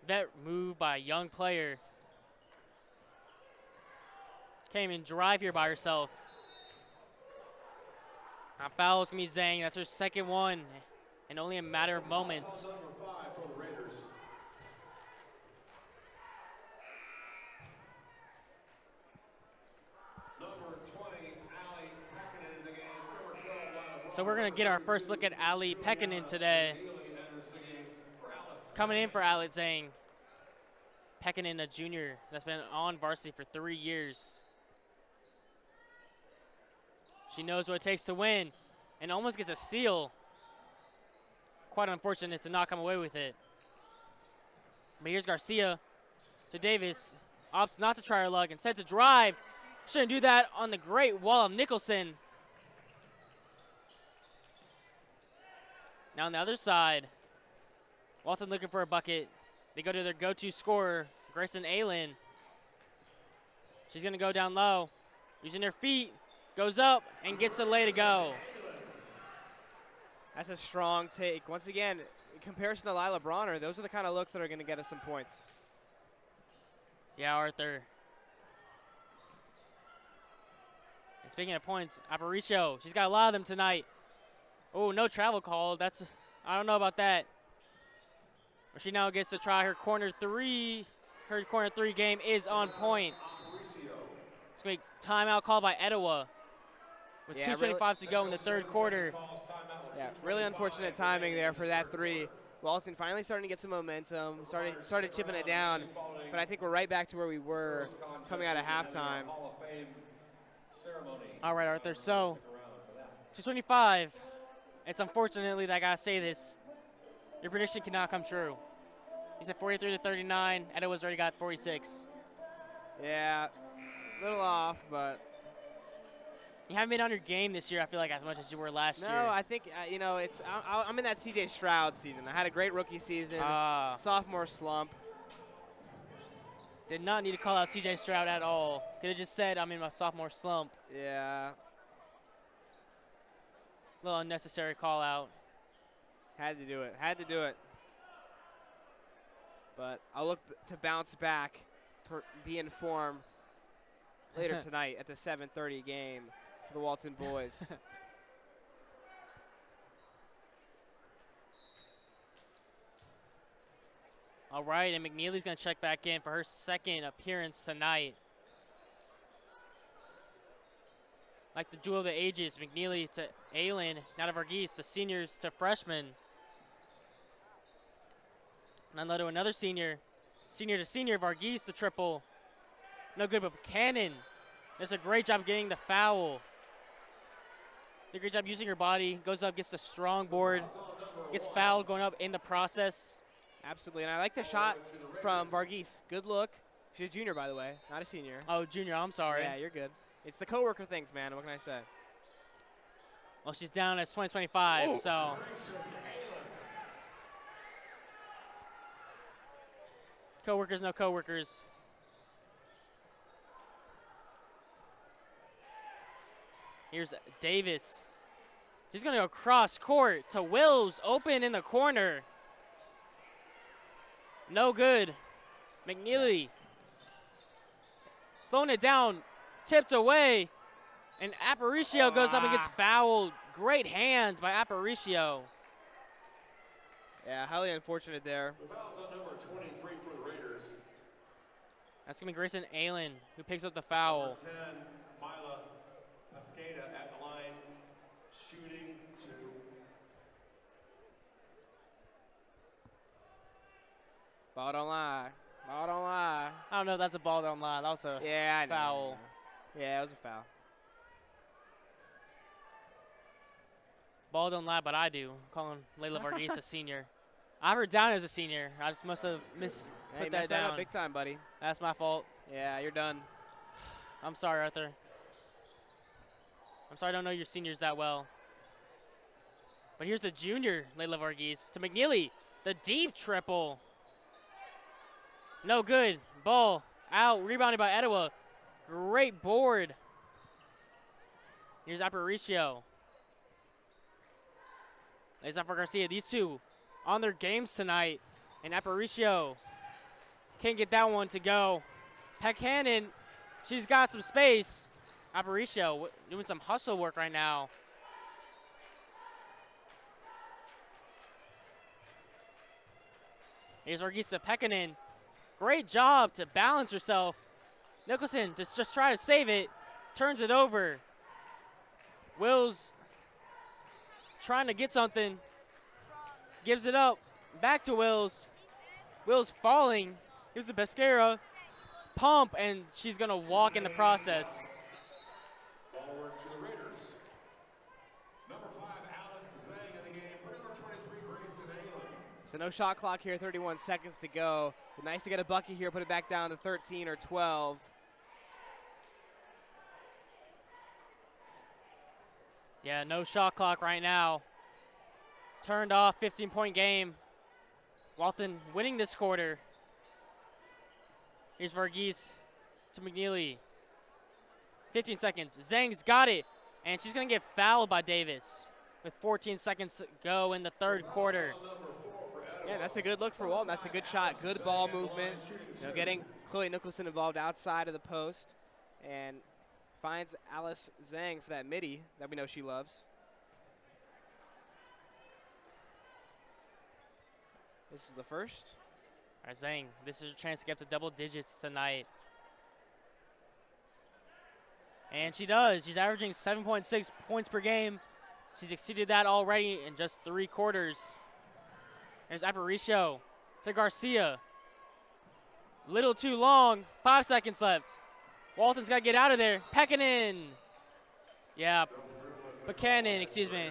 Vet move by a young player. Can't even drive here by herself. Now foul's gonna be Zhang. That's her second one in only a matter of moments. Number 5 for the Raiders. Number 20, Allie Pekkanen in the game. Number 12, So we're gonna get our first look at Ali Pekkanen today. Neely enters the game for Alice. Coming in for Alex Zhang. Pekkanen, a junior that's been on varsity for 3 years. She knows what it takes to win and almost gets a steal. Quite unfortunate to not come away with it. But here's Garcia to Davis. Opts not to try her luck, instead to drive. Shouldn't do that on the great wall of Nicholson. Now on the other side, Walton looking for a bucket. They go to their go-to scorer, Grayson Aylen. She's going to go down low, using her feet, goes up, and gets the lay to go. That's a strong take. Once again, in comparison to Lila Bronner, those are the kind of looks that are going to get us some points. Yeah, Arthur. And speaking of points, Aparicio, she's got a lot of them tonight. Oh, no travel call. I don't know about that. But she now gets to try her corner three. Her corner three game is on point. It's going to be timeout called by Etowah with 2:25 to go in the third quarter. Yeah, really unfortunate timing there for that three. Walton finally starting to get some momentum, started chipping it down, but I think we're right back to where we were coming out of halftime. All right, Arthur, so 2:25. It's unfortunately that I got to say this. Your prediction cannot come true. You said 43-39. Etowah's already got 46. Yeah, a little off, but you haven't been on your game this year, I feel like, as much as you were last year. No, I think, I'm in that C.J. Stroud season. I had a great rookie season, sophomore slump. Did not need to call out C.J. Stroud at all. Could have just said I'm in my sophomore slump. Yeah. A little unnecessary call out. Had to do it. But I'll look to bounce back, be in form later tonight at the 7:30 game for the Walton boys. All right, and McNeely's going to check back in for her second appearance tonight. Like the duel of the ages, McNeely to Aylen, now to Varghese, the seniors to freshmen. And then to another senior. Senior to senior, Varghese, the triple. No good, but Buchanan does a great job getting the foul. Did a great job using her body. Goes up, gets the strong board. Gets fouled going up in the process. Absolutely, and I like the shot from Varghese. Good look. She's a junior, by the way, not a senior. Oh, junior, I'm sorry. Yeah, you're good. It's the coworker things, man. What can I say? Well, she's down as 20-25, so. Coworkers, no coworkers. Here's Davis. She's going to go cross court to Wills, open in the corner. No good. McNeely slowing it down, tipped away, and Aparicio goes up and gets fouled. Great hands by Aparicio. Yeah, highly unfortunate there. The foul's on number 23 for the Raiders. That's going to be Grayson Aylen who picks up the foul. Number 10, Mila Ball don't lie. Ball don't lie. I don't know if that's a ball don't lie. That was a Yeah, I know. foul. Yeah, it was a foul. Ball don't lie, but I do. Calling Layla Varghese a senior. I have her down as a senior. I just must have Hey, put that messed that up down. big time, buddy. That's my fault. Yeah, you're done. I'm sorry, Arthur. I'm sorry I don't know your seniors that well. But here's the junior, Layla Varghese, to McNeely. The deep triple. No good. Ball out. Rebounded by Etowah. Great board. Here's Aparicio. Lays out for Garcia. These two on their games tonight. And Aparicio can't get that one to go. Peckhannon, she's got some space. Aparicio doing some hustle work right now. Here's Varghese to Peckhannon. Great job to balance herself. Nicholson just try to save it. Turns it over. Wills trying to get something. Gives it up. Back to Wills. Wills falling. Here's the Pesquera. Pump, and she's going to walk in the process. Ball work to the Raiders. Number 5, Alice Zhang in the game. For number 23, Grayson Aylen. So no shot clock here, 31 seconds to go. But nice to get a bucket here, put it back down to 13 or 12. Yeah, no shot clock right now. Turned off, 15-point game. Walton winning this quarter. Here's Varghese to McNeely. 15 seconds. Zhang's got it, and she's going to get fouled by Davis with 14 seconds to go in the third quarter. Yeah, that's a good look for Walton. That's a good shot, good ball movement. You know, getting Chloe Nicholson involved outside of the post, and finds Alice Zhang for that midi that we know she loves. This is the first. All right, Zhang, this is a chance to get up to double digits tonight. And she does. She's averaging 7.6 points per game. She's exceeded that already in just 3 quarters. There's Aparicio to Garcia. Little too long. 5 seconds left. Walton's got to get out of there. Peckhannon. Yeah, Buchanan, excuse me.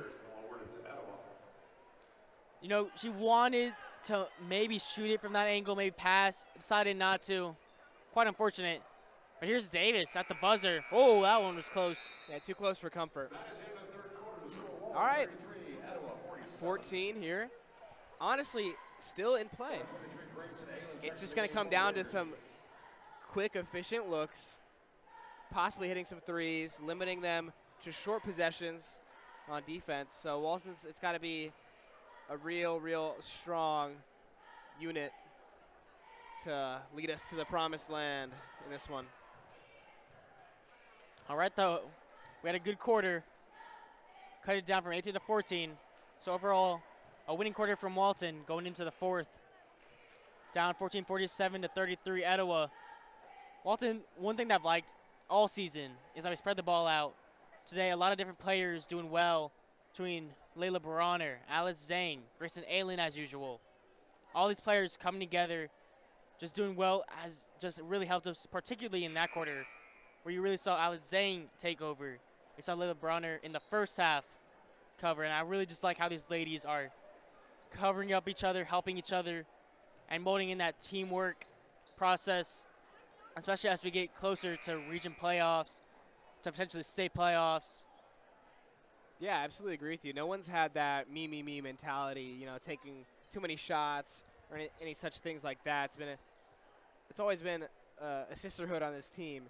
You know, she wanted to maybe shoot it from that angle, maybe pass. Decided not to. Quite unfortunate. But here's Davis at the buzzer. Oh, that one was close. Yeah, too close for comfort. All right. 14 here. Honestly, still in play. It's just going to come down to some quick, efficient looks, possibly hitting some threes, limiting them to short possessions on defense. So Walton's, it's got to be a real strong unit to lead us to the promised land in this one. All right, though, we had a good quarter. Cut it down from 18 to 14. So overall, a winning quarter from Walton going into the fourth. Down 14-47 to 33 Etowah. Walton, one thing that I've liked all season is that we spread the ball out. Today, a lot of different players doing well between Layla Bronner, Alice Zhang, Grayson Aylen as usual. All these players coming together, just doing well, has just really helped us, particularly in that quarter, where you really saw Alice Zhang take over. We saw Layla Bronner in the first half cover, and I really just like how these ladies are covering up each other, helping each other, and molding in that teamwork process, especially as we get closer to region playoffs, to potentially state playoffs. Yeah, I absolutely agree with you. No one's had that me mentality, you know, taking too many shots or any such things like that. It's always been a sisterhood on this team.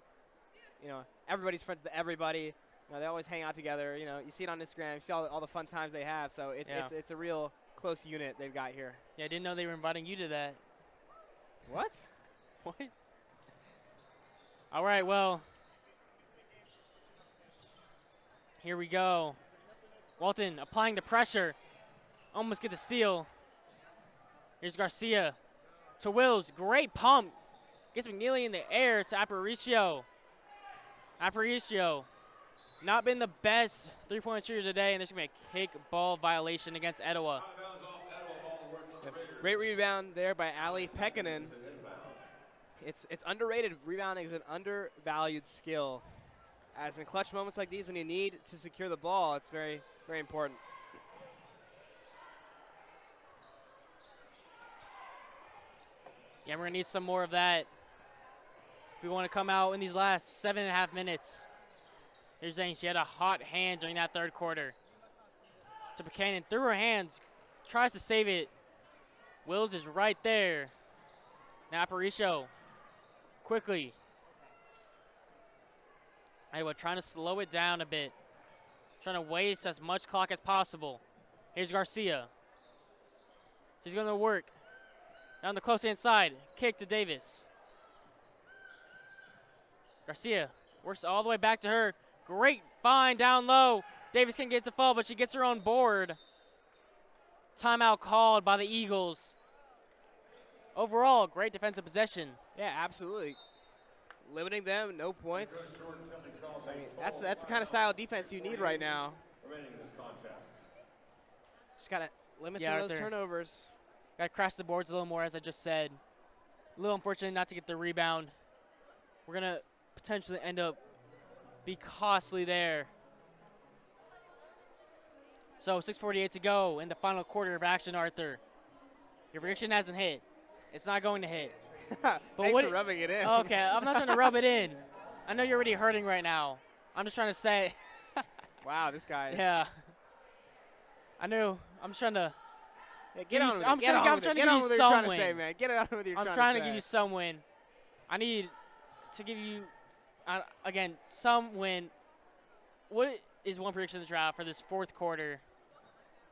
You know, everybody's friends to everybody. You know, they always hang out together. You know, you see it on Instagram, you see all the fun times they have. So it's a real close unit they've got here. Yeah, I didn't know they were inviting you to that. What? What? All right, well, here we go. Walton applying the pressure. Almost get the steal. Here's Garcia to Wills. Great pump. Gets McNeely in the air to Aparicio. Aparicio, not been the best three-point shooter today, and there's going to be a kick ball violation against Etowah. Great rebound there by Ali Pekkanen. It's underrated. Rebounding is an undervalued skill. As in clutch moments like these, when you need to secure the ball, it's very, very important. Yeah, we're going to need some more of that if we want to come out in these last 7.5 minutes. Here's Zane. She had a hot hand during that third quarter. To Buchanan, through her hands, tries to save it. Wills is right there. Now Aparicio, quickly. Etowah trying to slow it down a bit. Trying to waste as much clock as possible. Here's Garcia. She's going to work. Down the close inside. Kick to Davis. Garcia works all the way back to her. Great find down low. Davis can get to fall, but she gets her own board. Timeout called by the Eagles. Overall, great defensive possession. Yeah, absolutely. Limiting them, no points. I mean, that's the kind of style of defense you need right now. Just got to limit some of those turnovers. Got to crash the boards a little more, as I just said. A little unfortunate not to get the rebound. We're going to potentially end up be costly there. So 6:48 to go in the final quarter of action, Arthur. Your prediction hasn't hit. It's not going to hit. But thanks for rubbing it in. Okay, I'm not trying to rub it in. I know you're already hurting right now. I'm just trying to say. Wow, this guy. Yeah. I know. I'm just trying to. Yeah, get on with it. I'm trying to give you some win. Man. Get on with your I'm trying to give you some win. I need to give you, again, some win. What is one prediction in the draft for this fourth quarter?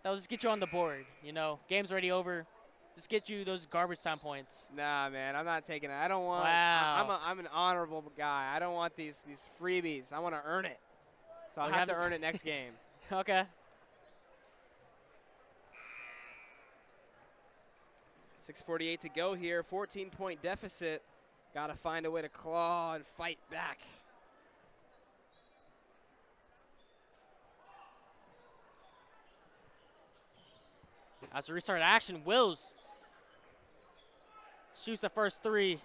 That'll just get you on the board. You know, game's already over. Just get you those garbage time points. Nah, man, I'm not taking it. I don't want. Wow. I'm an honorable guy. I don't want these freebies. I want to earn it. So I'll have to earn it next game. Okay. 6:48 to go here. 14-point deficit. Got to find a way to claw and fight back. As we restart action, Wills shoots the first three.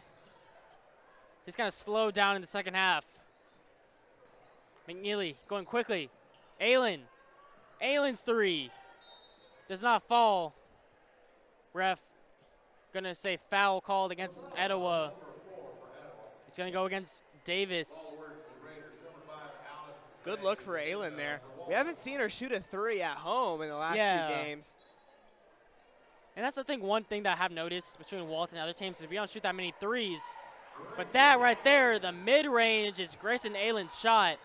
He's kind of slowed down in the second half. McNeely going quickly. Aylin's three. Does not fall. Ref gonna say foul called against Etowah. It's gonna go against Davis. Good look for Aylin there. We haven't seen her shoot a three at home in the last few games. And that's the thing, one thing that I have noticed between Walton and other teams is we don't shoot that many threes. But that right there, the mid-range is Grayson Aylin's shot.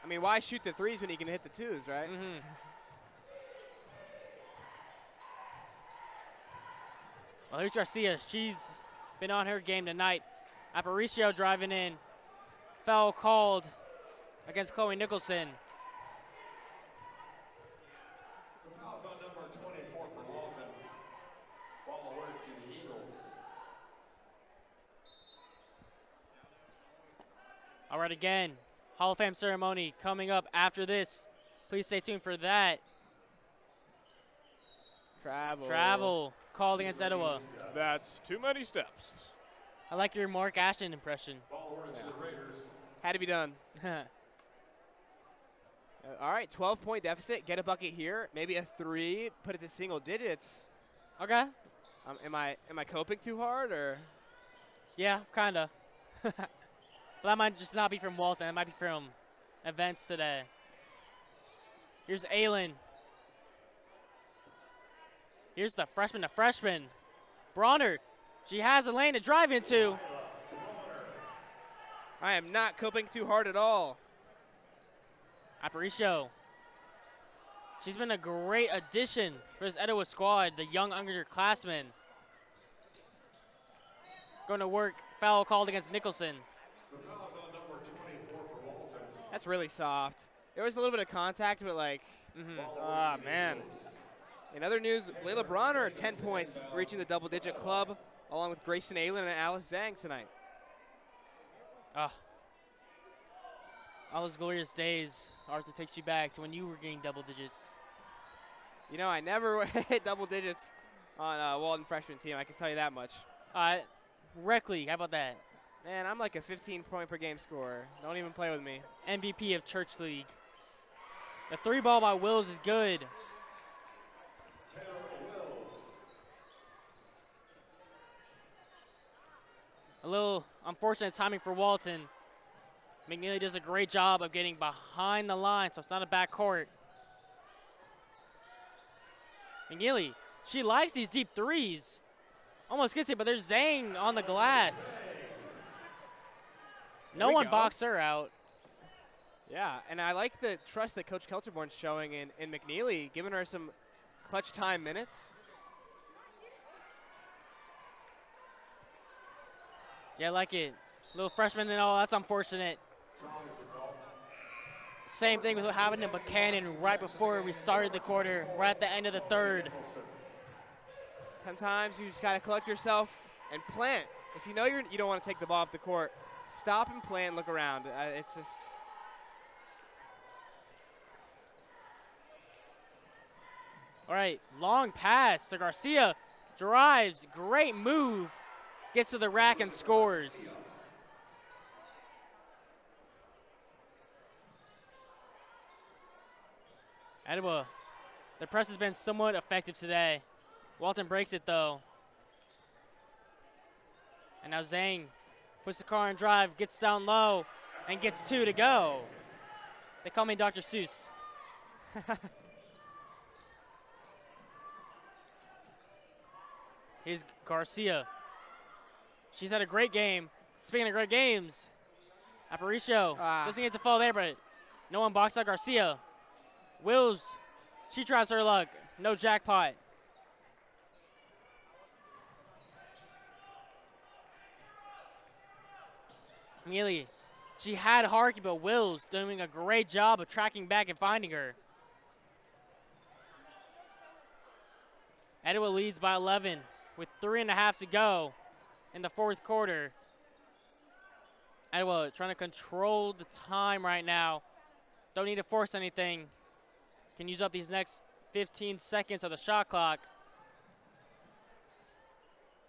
I mean, why shoot the threes when you can hit the twos, right? Mm-hmm. Well, here's Garcia. She's been on her game tonight. Aparicio driving in. Foul called against Chloe Nicholson. The foul's on number 24 for Walton. Ball awarded to the Eagles. All right, again, Hall of Fame ceremony coming up after this. Please stay tuned for that. Travel called against Etowah. That's too many steps. I like your Mark Ashton impression. Ball awarded to the Raiders. Had to be done. All right, 12-point deficit. Get a bucket here. Maybe a three. Put it to single digits. Okay. Am I coping too hard or? Yeah, kind of. But that might just not be from Walton. It might be from events today. Here's Aylin. Here's the freshman. Bronner. She has a lane to drive into. I am not coping too hard at all. Aparicio. She's been a great addition for this Etowah squad, the young underclassmen. Going to work. Foul called against Nicholson. The foul's on number 24 for Walton. That's really soft. There was a little bit of contact, but like, man. In other news, Layla Bronner, 10 points, reaching the double-digit club, along with Grayson Aylin and Alice Zhang tonight. All those glorious days, Arthur takes you back to when you were getting double digits. You know, I never hit double digits on Walton freshman team. I can tell you that much. Rec League, how about that? Man, I'm like a 15-point-per-game scorer. Don't even play with me. MVP of Church League. The 3-ball by Wills is good. Taylor Wills. A little unfortunate timing for Walton. McNeely does a great job of getting behind the line, so it's not a back court. McNeely, she likes these deep threes. Almost gets it, but there's Zhang on the glass. No one boxed her out. Yeah, and I like the trust that Coach Kelterborn's showing in McNeely, giving her some clutch time minutes. Yeah, I like it. Little freshman and all, that's unfortunate. Same thing with what happened to Buchanan right before we started the quarter, right at the end of the third. Sometimes you just got to collect yourself and plant. If you know you don't want to take the ball off the court, stop and plant, look around. It's just... All right, long pass to Garcia. Drives, great move. Gets to the rack and scores. Etowah, the press has been somewhat effective today. Walton breaks it though. And now Zhang puts the car in drive, gets down low, and gets 2 to go. They call me Dr. Seuss. Here's Garcia. She's had a great game. Speaking of great games, Aparicio doesn't get to fall there, but no one boxed out Garcia. Wills, she tries her luck. No jackpot. Mealy, she had Harkey, but Wills doing a great job of tracking back and finding her. Etowah leads by 11 with 3.5 to go in the fourth quarter. Etowah trying to control the time right now. Don't need to force anything. Can use up these next 15 seconds of the shot clock.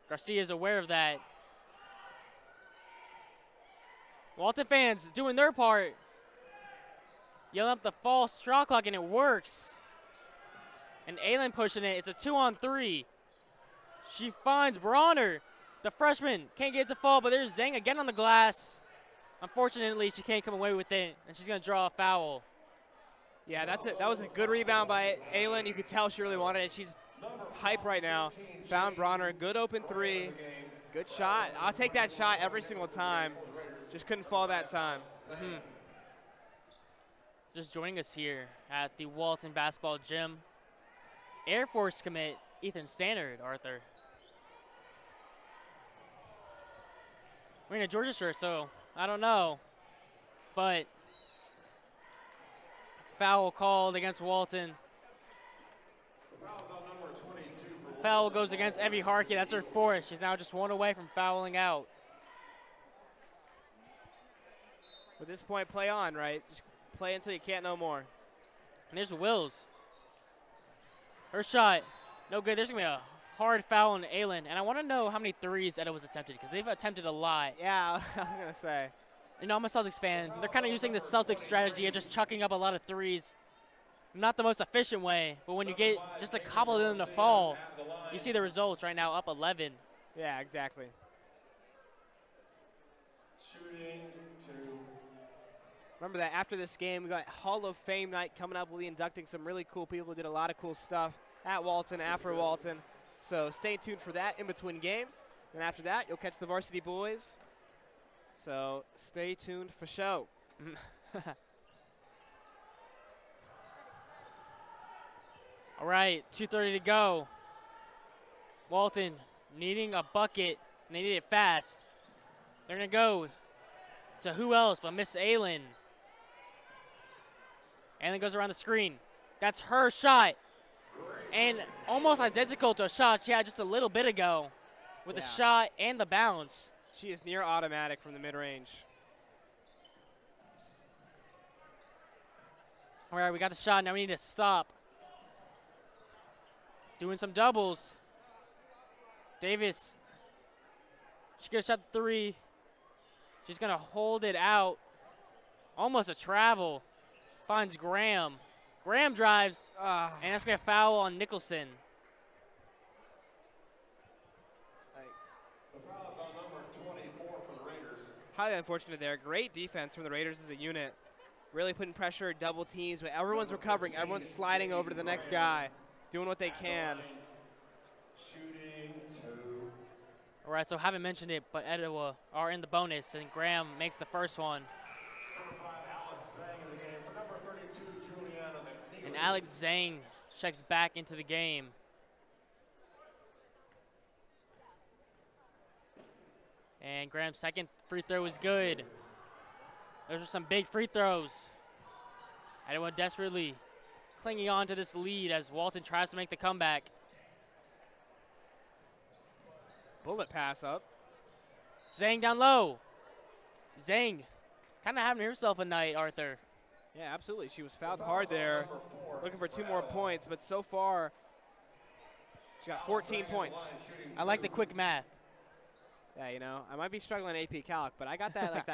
Garcia is aware of that. Walton fans doing their part. Yelling up the false shot clock, and it works. And Aylin pushing it. It's a 2-on-3. She finds Bronner. The freshman can't get to fall, but there's Zhang again on the glass. Unfortunately, she can't come away with it, and she's going to draw a foul. Yeah, that's it. That was a good rebound by Aylin. You could tell she really wanted it. She's hype right now. Found Bronner. Good open 3. Good shot. I'll take that shot every single time. Just couldn't fall that time. Just joining us here at the Walton basketball gym, Air Force commit Ethan Stannard, Arthur. Wearing a Georgia shirt, so I don't know. But foul called against Walton. Foul goes against Evie Harkey. That's her 4th. She's now just 1 away from fouling out. At this point, play on, right? Just play until you can't no more. And there's Wills. Her shot, no good. There's going to be a hard foul on Aylin. And I want to know how many threes Etowah's attempted, because they've attempted a lot. Yeah, I'm going to say. You know, I'm a Celtics fan. They're kind of using the Celtics strategy of just chucking up a lot of threes. Not the most efficient way, but when you get just a couple of them to fall, you see the results right now, up 11. Yeah, exactly. Shooting 2. Remember that after this game, we got Hall of Fame night coming up. We'll be inducting some really cool people who did a lot of cool stuff at Walton, after Walton. So stay tuned for that in between games. And after that, you'll catch the varsity boys. So stay tuned for show. All right, 2:30 to go. Walton needing a bucket, and they need it fast. They're going to go to who else but Miss Aylin. Aylin goes around the screen. That's her shot. And almost identical to a shot she had just a little bit ago with the shot and the bounce. She is near automatic from the mid-range. All right, we got the shot. Now we need to stop. Doing some doubles. Davis. She could have shot the three. She's going to hold it out. Almost a travel. Finds Graham. Graham drives, and that's going to foul on Nicholson. The foul is on number 24 for the Raiders. Highly unfortunate there. Great defense from the Raiders as a unit. Really putting pressure, double teams, but everyone's recovering. Everyone's sliding over to the next guy, doing what they can. Shooting 2. All right, so haven't mentioned it, but Etowah are in the bonus, and Graham makes the first one. Number 5, Alex Zhang in the game. For number 32, Juliana McNeely. And Alex Zhang checks back into the game. And Graham's second free throw is good. Those are some big free throws. Etowah desperately clinging on to this lead as Walton tries to make the comeback. Bullet pass up. Zhang down low. Zhang kind of having herself a night, Arthur. Yeah, absolutely. She was fouled hard there, looking for 2 more points, but so far she got 14 points. I like the quick math. Yeah, you know, I might be struggling AP Calc, but I got that like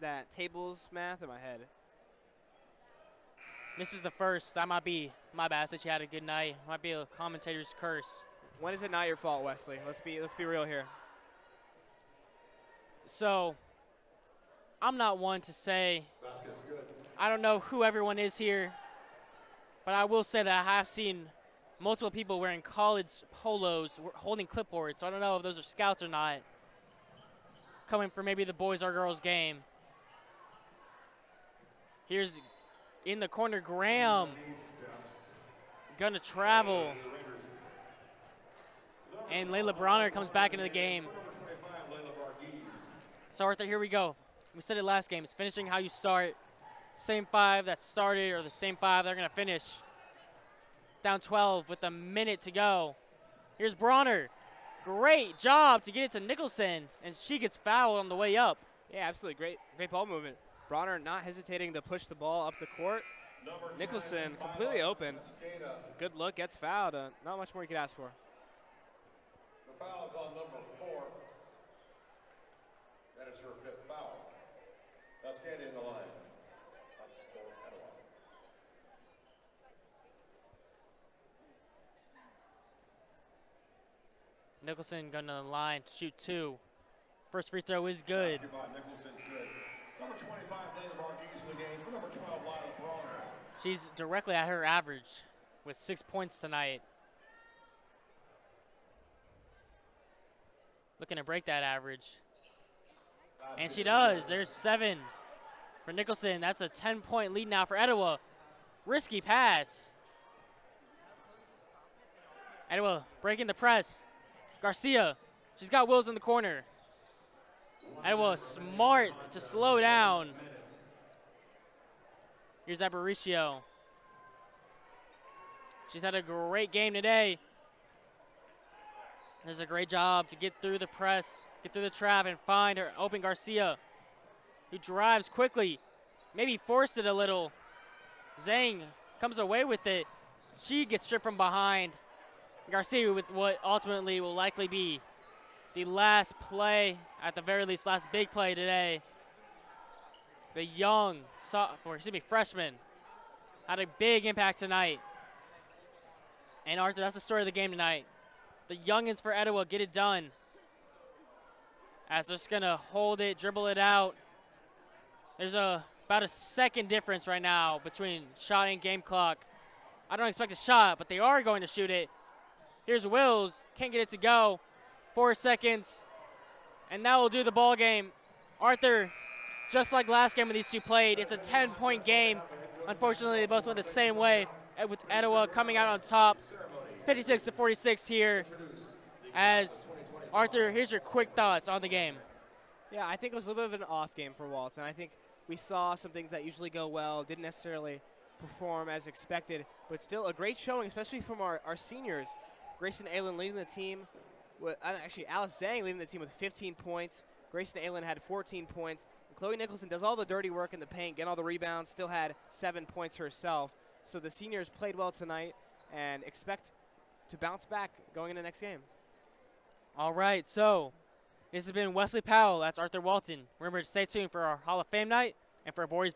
that tables math in my head. Misses the first. That might be my bad. I said she had a good night. Might be a commentator's curse. When is it not your fault, Wesley? Let's be real here. So, I'm not one to say Basket's good. I don't know who everyone is here, but I will say that I have seen multiple people wearing college polos holding clipboards. So I don't know if those are scouts or not, coming for maybe the boys or girls game. Here's in the corner, Graham. Gonna travel. And Layla Bronner comes back into the game. So Arthur, here we go. We said it last game. It's finishing how you start. Same 5 that started, or the same 5 they're gonna finish. Down 12 with a minute to go. Here's Bronner. Great job to get it to Nicholson, and she gets fouled on the way up. Yeah, absolutely. Great ball movement. Bronner not hesitating to push the ball up the court. Nicholson completely open. Good look, gets fouled. Not much more you could ask for. The foul's on number 4. That is her 5th foul. Cascada in the line. Up for Etowah. Nicholson gonna line, shoot 2. First free throw is good. Basketball, Nicholson's good. Number 25, Layla Varghese in the game. For number 12, Lila Bronner. She's directly at her average with 6 points tonight. Looking to break that average. And she does. There's 7 for Nicholson. That's a 10-point lead now for Etowah. Risky pass. Etowah breaking the press. Garcia. She's got Wills in the corner. Etowah smart to slow down. Here's Aparicio. She's had a great game today. Does a great job to get through the press, get through the trap, and find her open Garcia, who drives quickly. Maybe forced it a little. Zhang comes away with it. She gets stripped from behind. Garcia with what ultimately will likely be the last play, at the very least, last big play today. The young freshman had a big impact tonight. And Arthur, that's the story of the game tonight. The youngins for Etowah get it done. As they're just gonna hold it, dribble it out. There's about a second difference right now between shot and game clock. I don't expect a shot, but they are going to shoot it. Here's Wills, can't get it to go. 4 seconds, and that will do the ball game. Arthur, just like last game when these two played, it's a 10-point game. Unfortunately, they both went the same way, with Etowah coming out on top, 56-46 here. As Arthur, here's your quick thoughts on the game. Yeah, I think it was a little bit of an off game for Walton. I think we saw some things that usually go well, didn't necessarily perform as expected, but still a great showing, especially from our seniors. Grayson Aylen leading the team. Alice Zhang leading the team with 15 points. Grayson Aylen had 14 points. Chloe Nicholson does all the dirty work in the paint, getting all the rebounds, still had 7 points herself. So the seniors played well tonight and expect to bounce back going into the next game. All right, so this has been Wesley Powell. That's Arthur Walton. Remember to stay tuned for our Hall of Fame night and for boys basketball.